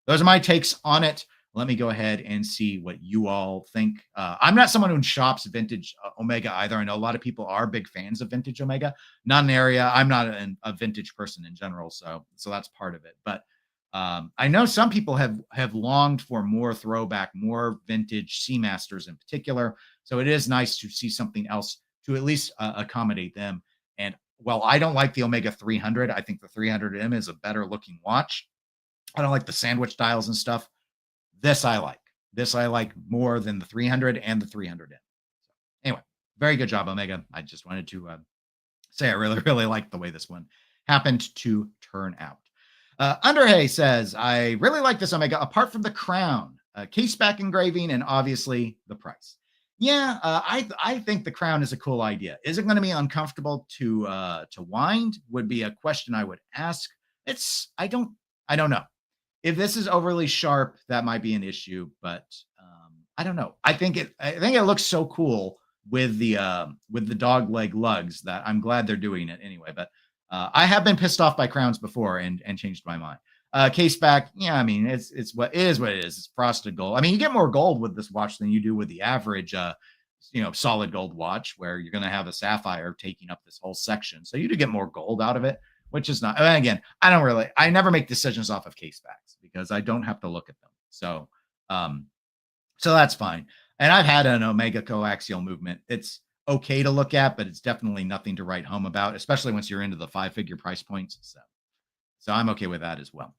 those are my takes on it. Let me go ahead and see what you all think. I'm not someone who shops vintage Omega either. I know a lot of people are big fans of vintage Omega. Not an area. I'm not a vintage person in general, so that's part of it. But I know some people have longed for more throwback, more vintage Seamasters in particular. So it is nice to see something else to at least accommodate them. And while I don't like the Omega 300, I think the 300M is a better looking watch. I don't like the sandwich dials and stuff. This I like. This I like more than the 300 and the 300M. So anyway, very good job, Omega. I just wanted to say I really, really like the way this one happened to turn out. Underhay says, I really like this Omega, apart from the crown, case back engraving, and obviously the price. Yeah, I think the crown is a cool idea. Is it going to be uncomfortable to wind? Would be a question I would ask. I don't know. If this is overly sharp, that might be an issue, but I don't know. I think it looks so cool with the dog leg lugs that I'm glad they're doing it anyway. But I have been pissed off by crowns before and changed my mind. Case back, yeah, I mean it's what it is. It's frosted gold. I mean, you get more gold with this watch than you do with the average solid gold watch, where you're going to have a sapphire taking up this whole section. So you do get more gold out of it, which is not. And again, I never make decisions off of case backs because I don't have to look at them. So that's fine. And I've had an Omega coaxial movement. It's okay to look at, but it's definitely nothing to write home about, especially once you're into the 5-figure price points. So I'm okay with that as well.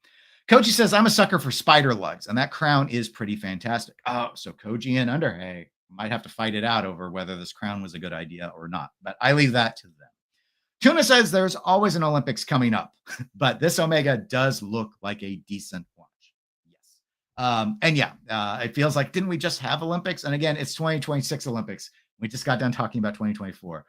Koji says, I'm a sucker for spider lugs, and that crown is pretty fantastic. Oh, so Koji and Underhay might have to fight it out over whether this crown was a good idea or not, but I leave that to them. Tuna says there's always an Olympics coming up, but this Omega does look like a decent watch. Yes. And yeah, it feels like, didn't we just have Olympics? And again, it's 2026 Olympics. We just got done talking about 2024.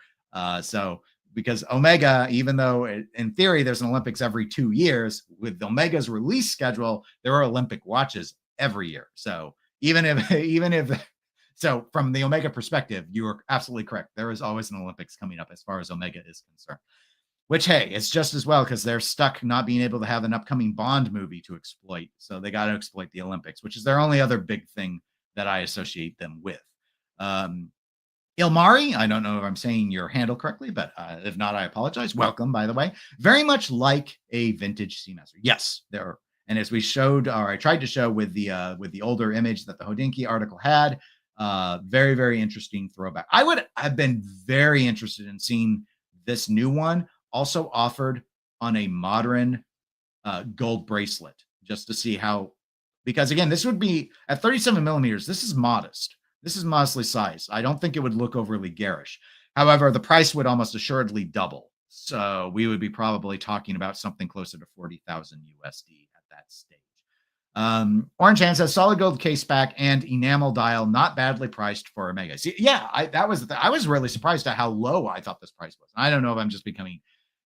So because Omega, even though in theory there's an Olympics every 2 years, with Omega's release schedule, there are Olympic watches every year. So even if so from the Omega perspective, you are absolutely correct. There is always an Olympics coming up as far as Omega is concerned. Which, hey, it's just as well because they're stuck not being able to have an upcoming Bond movie to exploit. So they got to exploit the Olympics, which is their only other big thing that I associate them with. Ilmari, I don't know if I'm saying your handle correctly, but if not, I apologize. Welcome, by the way. Very much like a vintage Seamaster. Yes, there are. And as we showed, or I tried to show with the older image that the Hodinkee article had, very, very interesting throwback. I would have been very interested in seeing this new one also offered on a modern gold bracelet, just to see how, because again, this would be at 37 millimeters. This is modest. This is modestly sized. I don't think it would look overly garish. However, the price would almost assuredly double. So we would be probably talking about something closer to 40,000 USD at that stage. Orange Hand says solid gold case back and enamel dial, not badly priced for Omega. See, yeah, I was really surprised at how low I thought this price was. I don't know if I'm just becoming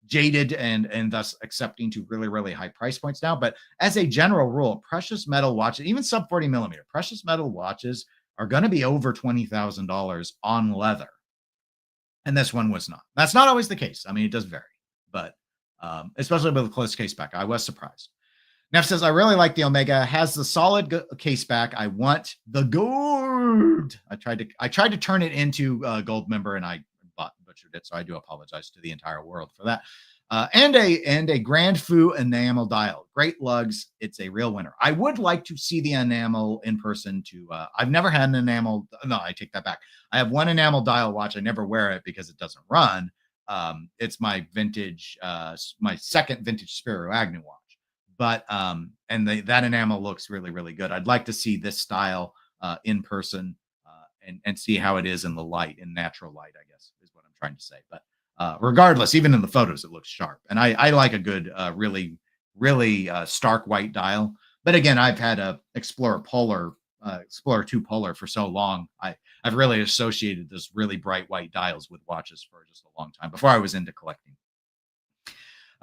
jaded and thus accepting to really, really high price points now. But as a general rule, precious metal watches, even sub 40 millimeter precious metal watches, are going to be over $20,000 on leather. And this one was not. That's not always the case. I mean, it does vary, but especially with a close case back, I was surprised. Neff says, I really like the Omega. Has the solid case back. I want the gold. I tried to turn it into a gold member, and I butchered it. So I do apologize to the entire world for that. And a Grand Fou enamel dial. Great lugs. It's a real winner. I would like to see the enamel in person too. I've never had an enamel. No, I take that back. I have one enamel dial watch. I never wear it because it doesn't run. It's my vintage, my second vintage Spiro Agnew watch. But and that enamel looks really, really good. I'd like to see this style in person and see how it is in the light, in natural light, I guess is what I'm trying to say. But regardless, even in the photos, it looks sharp. And I like a good, really, really stark white dial. But again, I've had a Explorer 2 Polar for so long. I've really associated those really bright white dials with watches for just a long time before I was into collecting.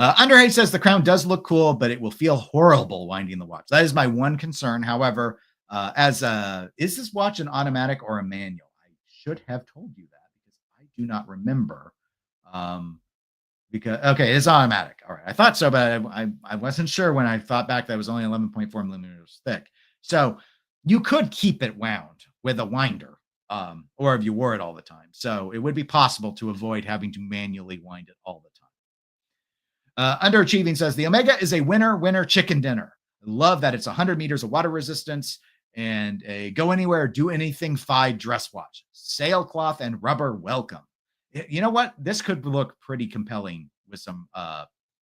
Underhay says the crown does look cool, but it will feel horrible winding the watch. That is my one concern. However, is this watch an automatic or a manual? I should have told you that because I do not remember. Because okay, it's automatic. All right, I thought so, but I wasn't sure when I thought back that it was only 11.4 millimeters thick. So you could keep it wound with a winder, or if you wore it all the time. So it would be possible to avoid having to manually wind it all the time. Underachieving says the Omega is a winner chicken dinner. I love that it's 100 meters of water resistance and a go anywhere, do anything fine dress watch. Sailcloth and rubber welcome. You know what? This could look pretty compelling with some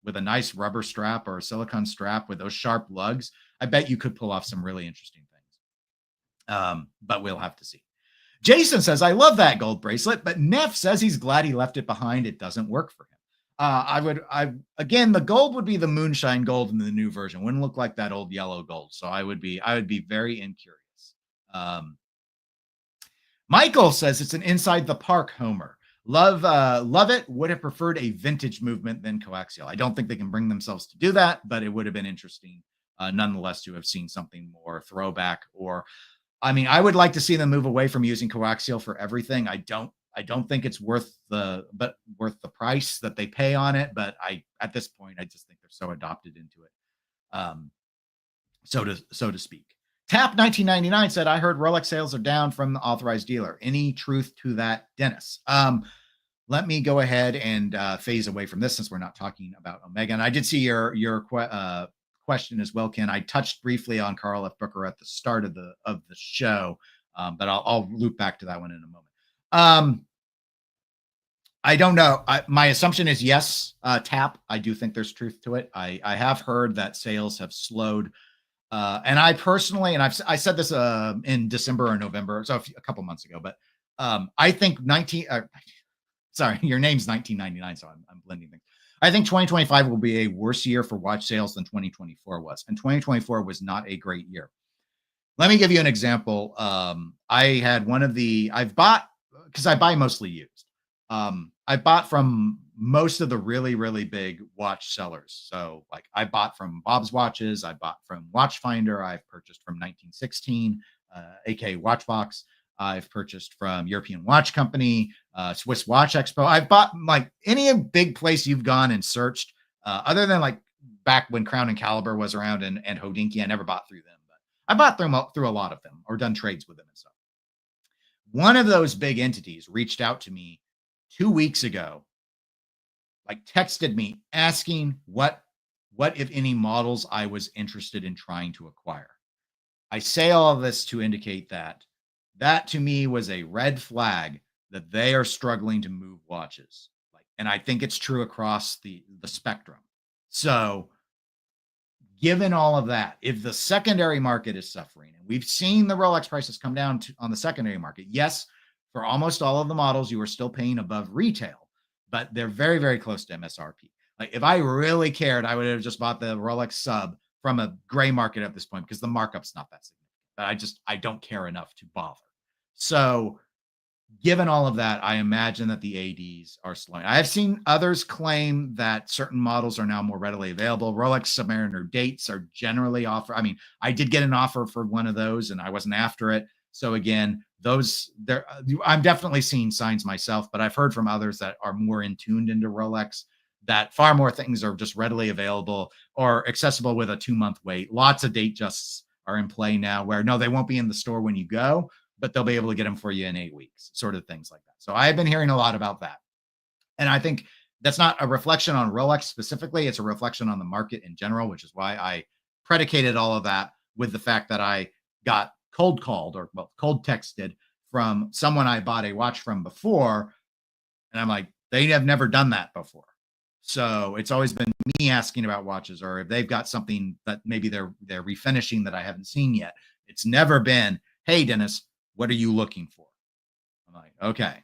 with a nice rubber strap or a silicone strap with those sharp lugs. I bet you could pull off some really interesting things. But we'll have to see. Jason says, I love that gold bracelet, but Neff says he's glad he left it behind. It doesn't work for him. Again, the gold would be the moonshine gold in the new version. Wouldn't look like that old yellow gold. So I would be very incurious. Michael says it's an inside the park Homer. Love it. Would have preferred a vintage movement than coaxial. I don't think they can bring themselves to do that, but it would have been interesting, nonetheless, to have seen something more throwback. Or, I mean, I would like to see them move away from using coaxial for everything. I don't think it's worth the price that they pay on it. But at this point, I just think they're so adopted into it, so to speak. Tap 1999 said, I heard Rolex sales are down from the authorized dealer. Any truth to that, Dennis? Let me go ahead and phase away from this since we're not talking about Omega. And I did see your question as well, Ken. I touched briefly on Carl F. Bucherer at the start of the show, but I'll loop back to that one in a moment. I don't know. My assumption is yes, Tap. I do think there's truth to it. I have heard that sales have slowed. And I personally, and I said this in December or November, so a couple months ago, but I think sorry, your name's 1999, so I'm blending things. I think 2025 will be a worse year for watch sales than 2024 was. And 2024 was not a great year. Let me give you an example. I had I've bought, because I buy mostly used. I bought from most of the really, really big watch sellers. So like I bought from Bob's Watches. I bought from Watchfinder. I've purchased from 1916, aka Watchbox. I've purchased from European Watch Company, Swiss Watch Expo. I've bought like any big place you've gone and searched, other than like back when Crown and Caliber was around and Hodinkee. I never bought through them, but I bought through a lot of them or done trades with them and stuff. One of those big entities reached out to me 2 weeks ago, like texted me asking what if any models I was interested in trying to acquire. I say all of this to indicate that to me was a red flag that they are struggling to move watches. And I think it's true across the spectrum. So given all of that, if the secondary market is suffering, and we've seen the Rolex prices come down on the secondary market, yes, for almost all of the models, you are still paying above retail, but they're very, very close to MSRP. Like if I really cared, I would have just bought the Rolex sub from a gray market at this point because the markup's not that significant. But I don't care enough to bother. So given all of that, I imagine that the ADs are slowing. I have seen others claim that certain models are now more readily available. Rolex Submariner dates are generally offered. I mean, I did get an offer for one of those and I wasn't after it. So again, those there, I'm definitely seeing signs myself, but I've heard from others that are more in tuned into Rolex that far more things are just readily available or accessible with a 2-month wait. Lots of date justs are in play now where no, they won't be in the store when you go, but they'll be able to get them for you in 8 weeks, sort of things like that. So I've been hearing a lot about that. And I think that's not a reflection on Rolex specifically. It's a reflection on the market in general, which is why I predicated all of that with the fact that I got cold called or cold texted from someone I bought a watch from before. And I'm like, they have never done that before. So it's always been me asking about watches, or if they've got something that maybe they're refinishing that I haven't seen yet. It's never been, hey, Dennis, what are you looking for? I'm like, okay,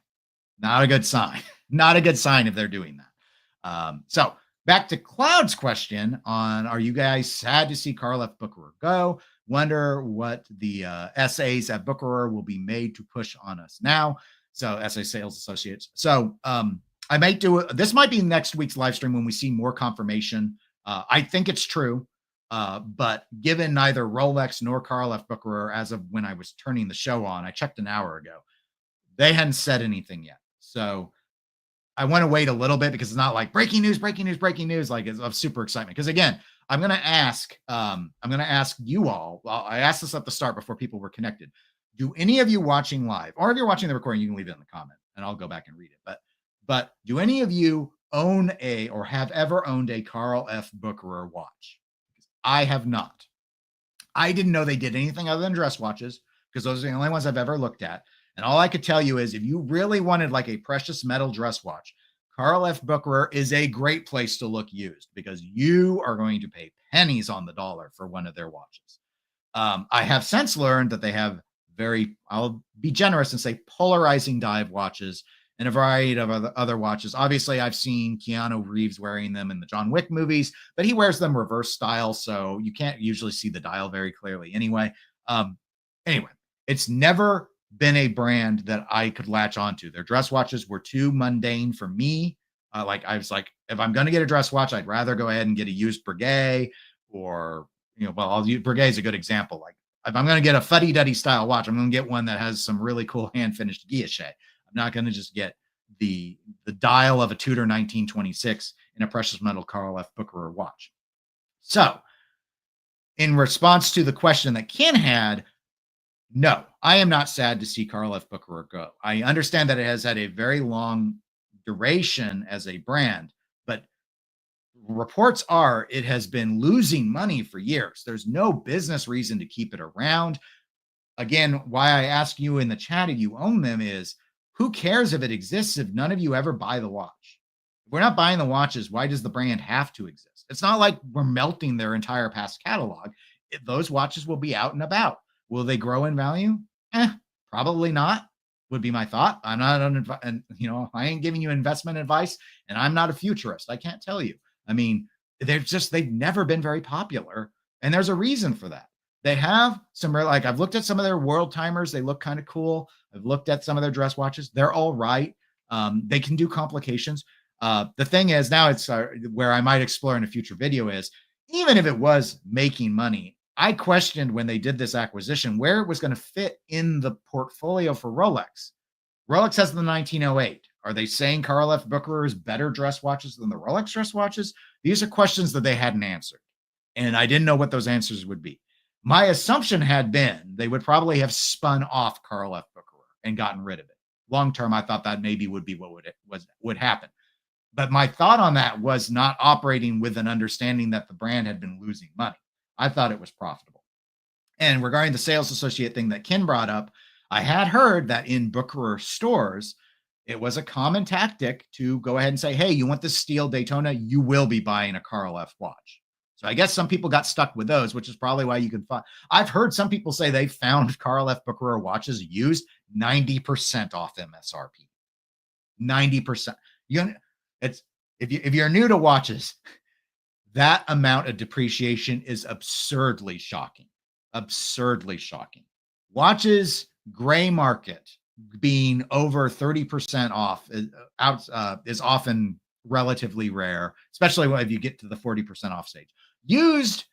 not a good sign. Not a good sign if they're doing that. So back to Cloud's question on, are you guys sad to see Carl F. Bucherer go? Wonder what the SAs at Bucherer will be made to push on us now. So SA Sales Associates. So I might do it. This might be next week's live stream when we see more confirmation. I think it's true. But given neither Rolex nor Carl F. Bucherer, as of when I was turning the show on, I checked an hour ago, they hadn't said anything yet. So I want to wait a little bit because it's not like breaking news, like it's of super excitement. Because again, I'm going to ask you all. Well, I asked this at the start before people were connected. Do any of you watching live, or if you're watching the recording, you can leave it in the comment and I'll go back and read it. But do any of you own or have ever owned a Carl F. Bucherer watch? I have not. I didn't know they did anything other than dress watches because those are the only ones I've ever looked at. And all I could tell you is if you really wanted like a precious metal dress watch, Carl F. Bucherer is a great place to look used because you are going to pay pennies on the dollar for one of their watches. I have since learned that they have I'll be generous and say polarizing dive watches and a variety of other watches. Obviously, I've seen Keanu Reeves wearing them in the John Wick movies, but he wears them reverse style, so you can't usually see the dial very clearly anyway. Anyway, it's never been a brand that I could latch onto. Their dress watches were too mundane for me. I was like, if I'm going to get a dress watch, I'd rather go ahead and get a used Breguet or, I'll use Breguet is a good example. Like if I'm going to get a fuddy-duddy style watch, I'm going to get one that has some really cool hand-finished guilloche. I'm not going to just get the dial of a Tudor 1926 in a precious metal Carl F. Bucherer watch. So in response to the question that Ken had, no, I am not sad to see Carl F. Bucherer go. I understand that it has had a very long duration as a brand, but reports are it has been losing money for years. There's no business reason to keep it around. Again, why I ask you in the chat if you own them is, who cares if it exists if none of you ever buy the watch? If we're not buying the watches, why does the brand have to exist? It's not like we're melting their entire past catalog. Those watches will be out and about. Will they grow in value? Probably not, would be my thought. I'm not, I ain't giving you investment advice, and I'm not a futurist. I can't tell you. I mean, they've never been very popular, and there's a reason for that. They have some, I've looked at some of their world timers. They look kind of cool. I've looked at some of their dress watches. They're all right. They can do complications. The thing is, now it's where I might explore in a future video is, even if it was making money, I questioned when they did this acquisition where it was going to fit in the portfolio for Rolex. Rolex has the 1908. Are they saying Carl F. Bucherer is better dress watches than the Rolex dress watches? These are questions that they hadn't answered, and I didn't know what those answers would be. My assumption had been they would probably have spun off Carl F. Bucherer and gotten rid of it. Long term, I thought that maybe would be what would happen. But my thought on that was not operating with an understanding that the brand had been losing money. I thought it was profitable. And regarding the sales associate thing that Ken brought up, I had heard that in Bucherer stores, it was a common tactic to go ahead and say, hey, you want this steel Daytona? You will be buying a Carl F. watch. So I guess some people got stuck with those, which is probably why you can find. I've heard some people say they found Carl F. Bucherer watches used 90% off MSRP. 90%. If you're new to watches, that amount of depreciation is absurdly shocking. Absurdly shocking. Watches gray market being over 30% off is often relatively rare, especially if you get to the 40% off stage. Used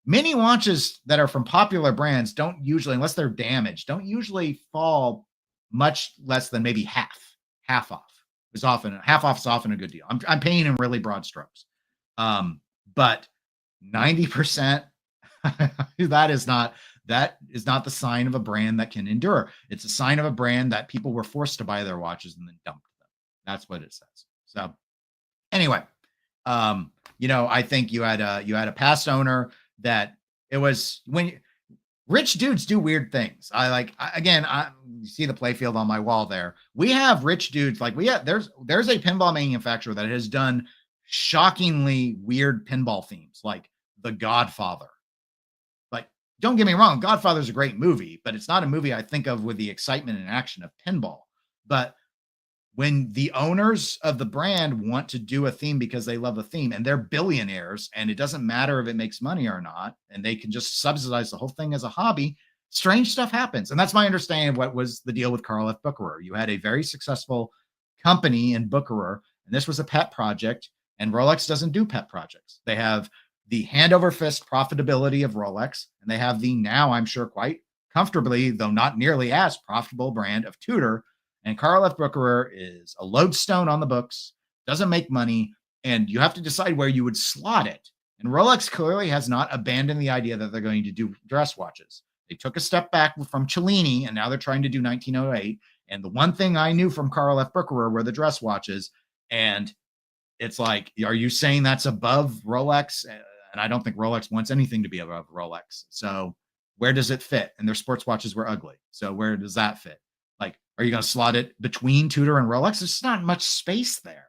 mini watches that are from popular brands don't usually, unless they're damaged, don't usually fall much less than maybe half off. Is often half off is often a good deal. I'm painting in really broad strokes, but 90% that is not the sign of a brand that can endure. It's a sign of a brand that people were forced to buy their watches and then dumped them. That's what it says. So anyway, I think you had a past owner that it was when rich dudes do weird things. I you see the playfield on my wall there. We have rich dudes there's a pinball manufacturer that has done shockingly weird pinball themes, like The Godfather. Like, don't get me wrong, Godfather's a great movie, but it's not a movie I think of with the excitement and action of pinball. But when the owners of the brand want to do a theme because they love a theme and they're billionaires and it doesn't matter if it makes money or not, and they can just subsidize the whole thing as a hobby, strange stuff happens. And that's my understanding of what was the deal with Carl F. Bucherer. You had a very successful company in Bucherer, and this was a pet project, and Rolex doesn't do pet projects. They have the hand over fist profitability of Rolex, and they have the now, I'm sure, quite comfortably, though not nearly as profitable brand of Tudor. And Carl F. Bucherer is a lodestone on the books, doesn't make money, and you have to decide where you would slot it. And Rolex clearly has not abandoned the idea that they're going to do dress watches. They took a step back from Cellini, and now they're trying to do 1908. And the one thing I knew from Carl F. Bucherer were the dress watches. And it's like, are you saying that's above Rolex? And I don't think Rolex wants anything to be above Rolex. So where does it fit? And their sports watches were ugly. So where does that fit? Like, are you going to slot it between Tudor and Rolex? There's not much space there.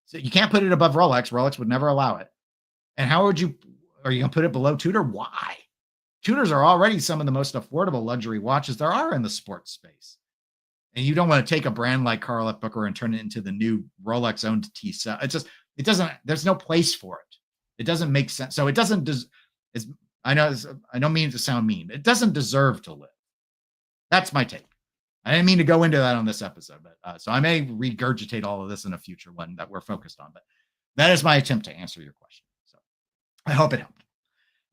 So you can't put it above Rolex. Rolex would never allow it. And are you going to put it below Tudor? Why? Tudors are already some of the most affordable luxury watches there are in the sports space. And you don't want to take a brand like Carl F. Bucherer and turn it into the new Rolex owned T7. There's no place for it. It doesn't make sense. So it doesn't, I don't mean to sound mean. It doesn't deserve to live. That's my take. I didn't mean to go into that on this episode, but so I may regurgitate all of this in a future one that we're focused on. But that is my attempt to answer your question. So I hope it helped.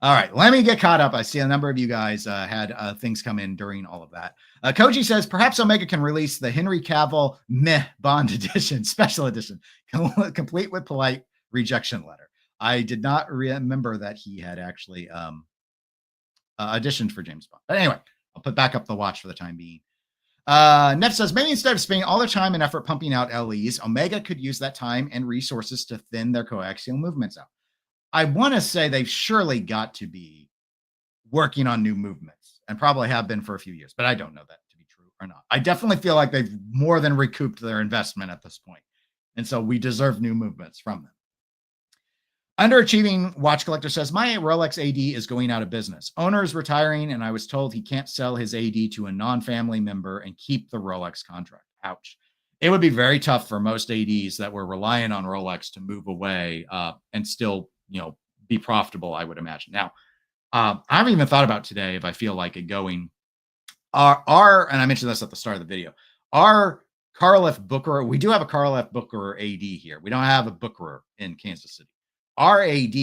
All right, let me get caught up. I see a number of you guys had things come in during all of that. Koji says, perhaps Omega can release the Henry Cavill Meh Bond edition, special edition, complete with polite rejection letter. I did not remember that he had actually auditioned for James Bond. But anyway, I'll put back up the watch for the time being. Neff says, maybe instead of spending all their time and effort pumping out LEs, Omega could use that time and resources to thin their coaxial movements out. I want to say they've surely got to be working on new movements and probably have been for a few years, but I don't know that to be true or not. I definitely feel like they've more than recouped their investment at this point. And so we deserve new movements from them. Underachieving watch collector says, my Rolex AD is going out of business. Owner is retiring, and I was told he can't sell his AD to a non-family member and keep the Rolex contract. Ouch. It would be very tough for most ADs that were relying on Rolex to move away and still, be profitable, I would imagine. Now, I haven't even thought about today if I feel like it going. And I mentioned this at the start of the video, our Carl F. Bucherer, we do have a Carl F. Bucherer AD here. We don't have a Bucherer in Kansas City. Our AD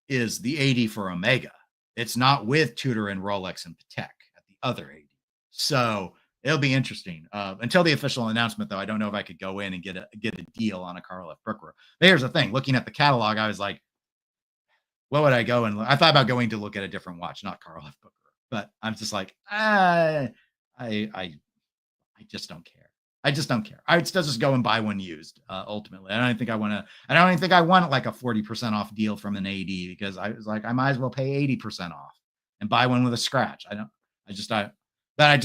is the AD for Omega. It's not with Tudor and Rolex and Patek at the other AD. So it'll be interesting. Until the official announcement, though, I don't know if I could go in and get a deal on a Carl F. Bucherer. But here's the thing. Looking at the catalog, I was like, what would I go and look? I thought about going to look at a different watch, not Carl F. Bucherer. But I'm just like, I just don't care. I just don't care. I would still just go and buy one used. Ultimately, I don't think I want like a 40% off deal from an AD, because I was like, I might as well pay 80% off and buy one with a scratch. I just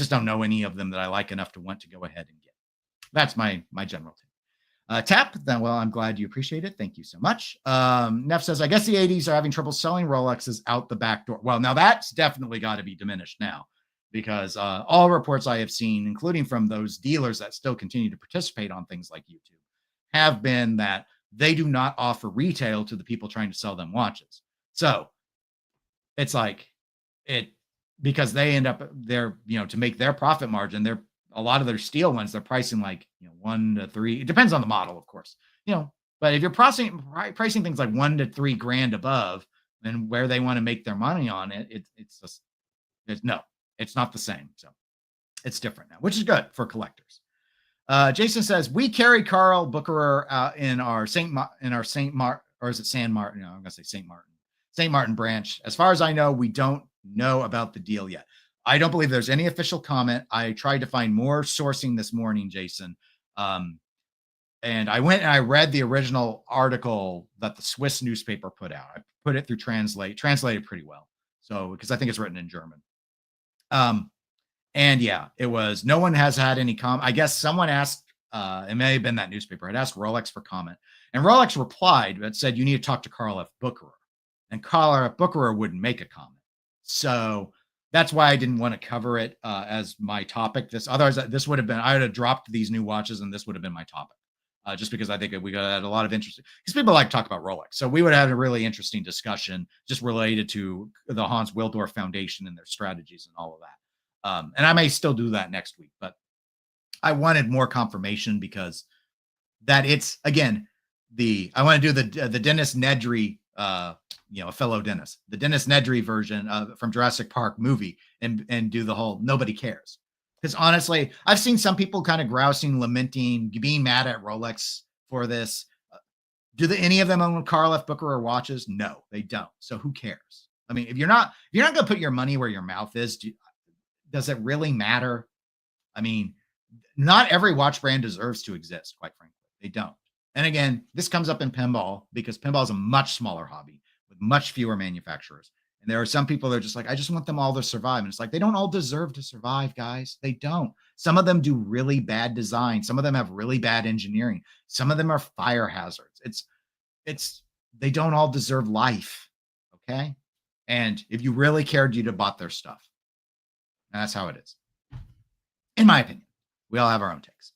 don't know any of them that I like enough to want to go ahead and get. That's my general take. Tap, then, well, I'm glad you appreciate it. Thank you so much. Neff says, I guess the ADs are having trouble selling Rolexes out the back door. Well, now that's definitely got to be diminished now, because all reports I have seen, including from those dealers that still continue to participate on things like YouTube, have been that they do not offer retail to the people trying to sell them watches. So it's like because they end up there, to make their profit margin, a lot of their steel ones, they're pricing like 1 to 3. It depends on the model, of course, but if you're pricing things like $1 to $3 grand above, and where they want to make their money on it, it's just no, it's not the same. So it's different now, which is good for collectors. Jason says we carry Carl Bucherer in our St. Martin, or is it San Martin? No, I'm gonna say St. Martin branch. As far as I know, we don't know about the deal yet. I don't believe there's any official comment. I tried to find more sourcing this morning, Jason. And I went and I read the original article that the Swiss newspaper put out. I put it through translated pretty well. So, because I think it's written in German. And yeah, it was, no one has had any comment. I guess someone asked, it may have been that newspaper, had asked Rolex for comment. And Rolex replied, but said, you need to talk to Carl F. Bucherer. And Carl F. Bucherer wouldn't make a comment. So that's why I didn't want to cover it as my topic. Otherwise, this would have been, I would have dropped these new watches and this would have been my topic. Just because I think we got a lot of interest, because people like to talk about Rolex. So we would have had a really interesting discussion just related to the Hans Willdorf Foundation and their strategies and all of that. And I may still do that next week, but I wanted more confirmation because that it's, again, I want to do the Dennis Nedry, a fellow Dennis, the Dennis Nedry version from Jurassic Park movie and do the whole nobody cares. Because honestly, I've seen some people kind of grousing, lamenting, being mad at Rolex for this. Do any of them own Carl F. Bucherer watches? No, they don't. So who cares? I mean, if you're not going to put your money where your mouth is, does it really matter? I mean, not every watch brand deserves to exist, quite frankly. They don't. And again, this comes up in pinball because pinball is a much smaller hobby with much fewer manufacturers. And there are some people that are just like, I just want them all to survive. And it's like, they don't all deserve to survive, guys. They don't. Some of them do really bad design. Some of them have really bad engineering. Some of them are fire hazards. They don't all deserve life. Okay. And if you really cared, you'd have bought their stuff. And that's how it is. In my opinion, we all have our own takes.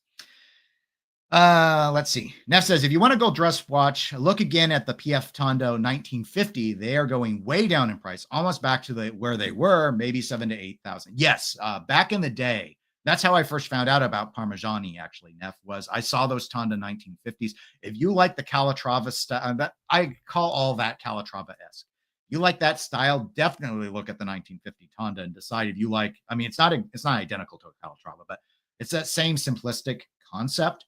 Let's see. Neff says, if you want a gold dress watch, look again at the PF Tondo 1950. They are going way down in price, almost back to where they were, maybe 7,000 to 8,000. Yes. Back in the day, that's how I first found out about Parmigiani, actually, Neff, was I saw those Tondo 1950s. If you like the Calatrava style, I call all that Calatrava-esque. You like that style, definitely look at the 1950 Tondo and decide if you like, I mean, it's not identical to a Calatrava, but it's that same simplistic concept.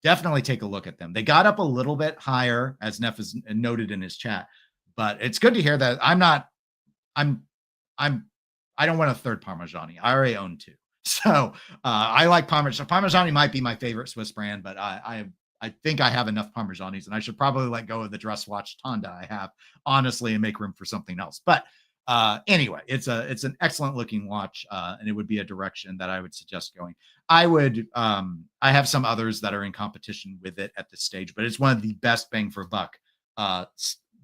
Definitely take a look at them. They got up a little bit higher, as Neff has noted in his chat, but it's good to hear that I don't want a third Parmigiani. I already own two. So I like Parmigiani. Parmigiani might be my favorite Swiss brand, but I think I have enough Parmigianis and I should probably let go of the dress watch Tonda I have, honestly, and make room for something else. But anyway, it's an excellent looking watch, and it would be a direction that I would suggest going. I have some others that are in competition with it at this stage, but it's one of the best bang for buck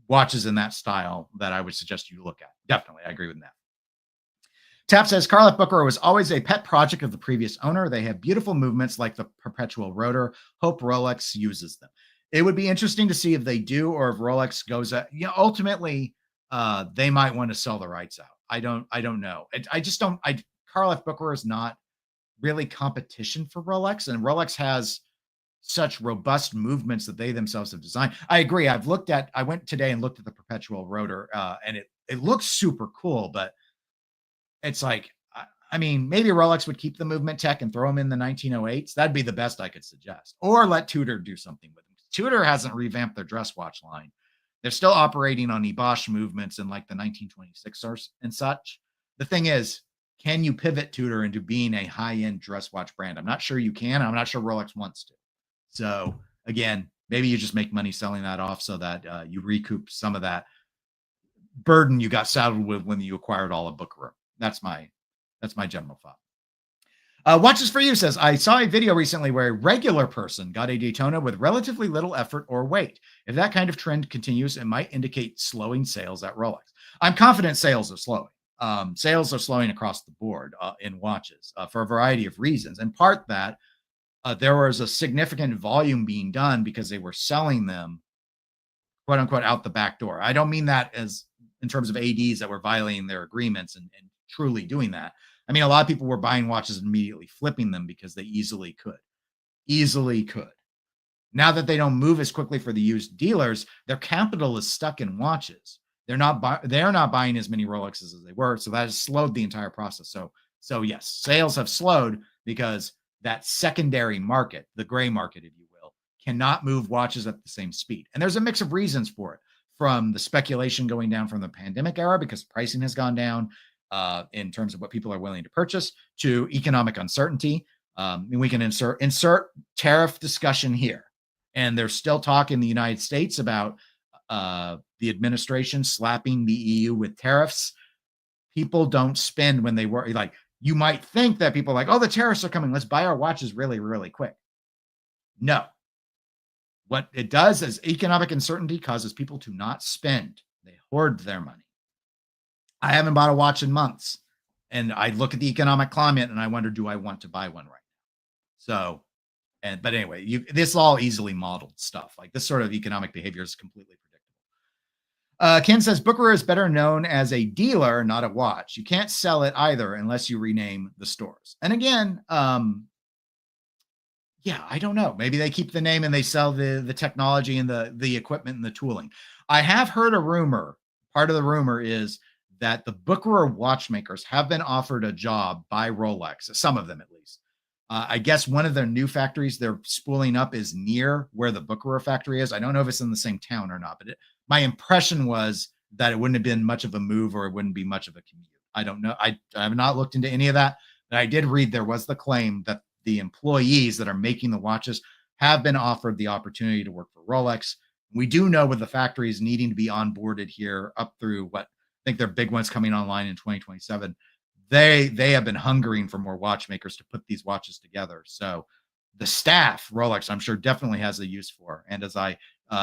watches in that style that I would suggest you look at. Definitely, I agree with that. Tap says, Carl F. Bucherer was always a pet project of the previous owner. They have beautiful movements like the perpetual rotor. Hope Rolex uses them. It would be interesting to see if they do, or if Rolex goes at, ultimately, they might want to sell the rights out. I don't know. Carl F. Bucherer is not really competition for Rolex, and Rolex has such robust movements that they themselves have designed. I agree. I went today and looked at the perpetual rotor, and it looks super cool, but it's like, I mean, maybe Rolex would keep the movement tech and throw them in the 1908s. That'd be the best I could suggest, or let Tudor do something with them. Tudor hasn't revamped their dress watch line. They're still operating on Bosch movements in like the 1926ers and such. The thing is, can you pivot Tudor into being a high-end dress watch brand? I'm not sure you can. I'm not sure Rolex wants to. So again, maybe you just make money selling that off so that you recoup some of that burden you got saddled with when you acquired all of Bucherer. That's my general thought. Watches for You says, I saw a video recently where a regular person got a Daytona with relatively little effort or weight. If that kind of trend continues, it might indicate slowing sales at Rolex. I'm confident sales are slowing. Sales are slowing across the board in watches for a variety of reasons. In part that there was a significant volume being done because they were selling them, quote unquote, out the back door. I don't mean that as in terms of ADs that were violating their agreements and truly doing that. I mean, a lot of people were buying watches and immediately flipping them because they easily could. Now that they don't move as quickly for the used dealers, their capital is stuck in watches. they're not buying as many Rolexes as they were. So that has slowed the entire process. So yes, sales have slowed because that secondary market, the gray market, if you will, cannot move watches at the same speed. And there's a mix of reasons for it, from the speculation going down from the pandemic era because pricing has gone down in terms of what people are willing to purchase, to economic uncertainty. And we can insert tariff discussion here. And there's still talk in the United States about the administration slapping the EU with tariffs. People don't spend when they worry. Like, you might think that people are like, oh, the tariffs are coming, let's buy our watches really, really quick. No. What it does is economic uncertainty causes people to not spend. They hoard their money. I haven't bought a watch in months, and I look at the economic climate and I wonder, do I want to buy one right now? So, but anyway, this is all easily modeled stuff. Like, this sort of economic behavior is completely predictable. Ken says Bucherer is better known as a dealer, not a watch. You can't sell it either unless you rename the stores. And again, yeah, I don't know. Maybe they keep the name and they sell the technology and the equipment and the tooling. I have heard a rumor. Part of the rumor is that the Bucherer watchmakers have been offered a job by Rolex, some of them at least. I guess one of their new factories they're spooling up is near where the Bucherer factory is. I don't know if it's in the same town or not, but my impression was that it wouldn't have been much of a move or it wouldn't be much of a commute. I don't know. I have not looked into any of that, but I did read there was the claim that the employees that are making the watches have been offered the opportunity to work for Rolex. We do know with the factories needing to be onboarded here up through what I think their big one's coming online in 2027. They have been hungering for more watchmakers to put these watches together. So the staff, Rolex, I'm sure definitely has a use for. And as I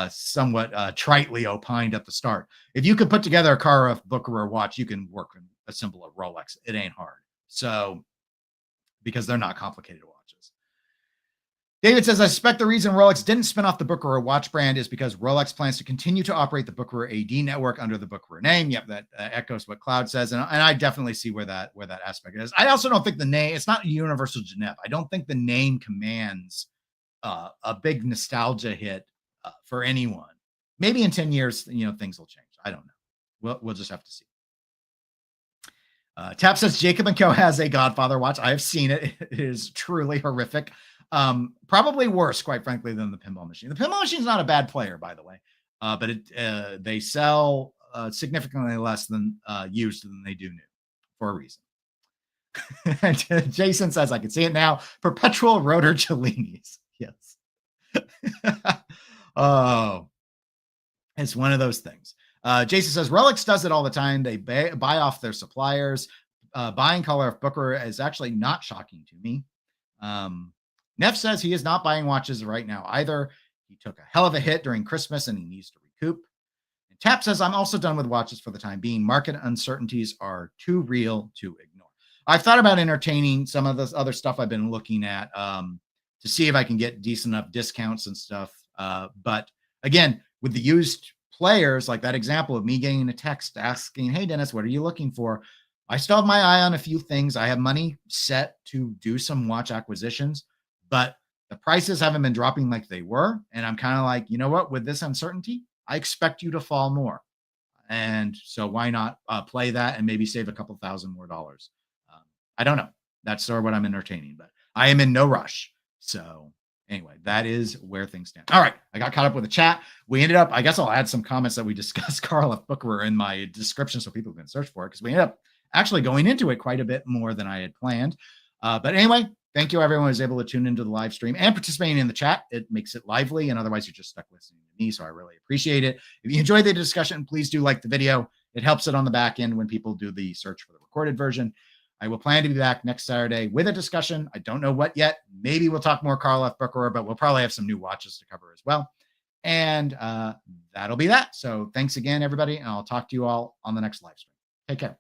somewhat tritely opined at the start, if you could put together a Karloff Bucherer watch, you can work and assemble a Rolex. It ain't hard. So, because they're not complicated watches. David says, I suspect the reason Rolex didn't spin off the Bucherer watch brand is because Rolex plans to continue to operate the Bucherer AD network under the Bucherer name. Yep, that echoes what Cloud says. And I definitely see where that aspect is. I also don't think the name, it's not Universal Genève. I don't think the name commands a big nostalgia hit for anyone. Maybe in 10 years, things will change. I don't know. We'll just have to see. Tap says Jacob & Co. has a Godfather watch. I have seen it. It is truly horrific. Probably worse, quite frankly, than the pinball machine. The pinball machine is not a bad player, by the way, but they sell significantly less than used than they do new, for a reason. Jason says, I can see it now. Perpetual rotor Cellinis. Yes. Oh, it's one of those things. Jason says, Rolex does it all the time. They buy off their suppliers. Buying Karloff Bucherer is actually not shocking to me. Neff says he is not buying watches right now either. He took a hell of a hit during Christmas and he needs to recoup. And Tap says, I'm also done with watches for the time being. Market uncertainties are too real to ignore. I've thought about entertaining some of this other stuff I've been looking at to see if I can get decent enough discounts and stuff. But again, with the used players, like that example of me getting a text asking, hey, Dennis, what are you looking for? I still have my eye on a few things. I have money set to do some watch acquisitions, but the prices haven't been dropping like they were. And I'm kind of like, you know what, with this uncertainty, I expect you to fall more. And so why not play that and maybe save a couple $1,000 more dollars? I don't know. That's sort of what I'm entertaining, but I am in no rush. So anyway, that is where things stand. All right. I got caught up with the chat. We ended up, I guess I'll add some comments that we discussed Karloff Bucherer in my description so people can search for it, because we ended up actually going into it quite a bit more than I had planned. But anyway, thank you everyone who was able to tune into the live stream and participating in the chat. It makes it lively, and otherwise you're just stuck listening to me, so I really appreciate it. If you enjoyed the discussion, please do like the video. It helps it on the back end when people do the search for the recorded version. I will plan to be back next Saturday with a discussion. I don't know what yet. Maybe we'll talk more Karloff Bucherer, but we'll probably have some new watches to cover as well. And that'll be that. So thanks again, everybody, and I'll talk to you all on the next live stream. Take care.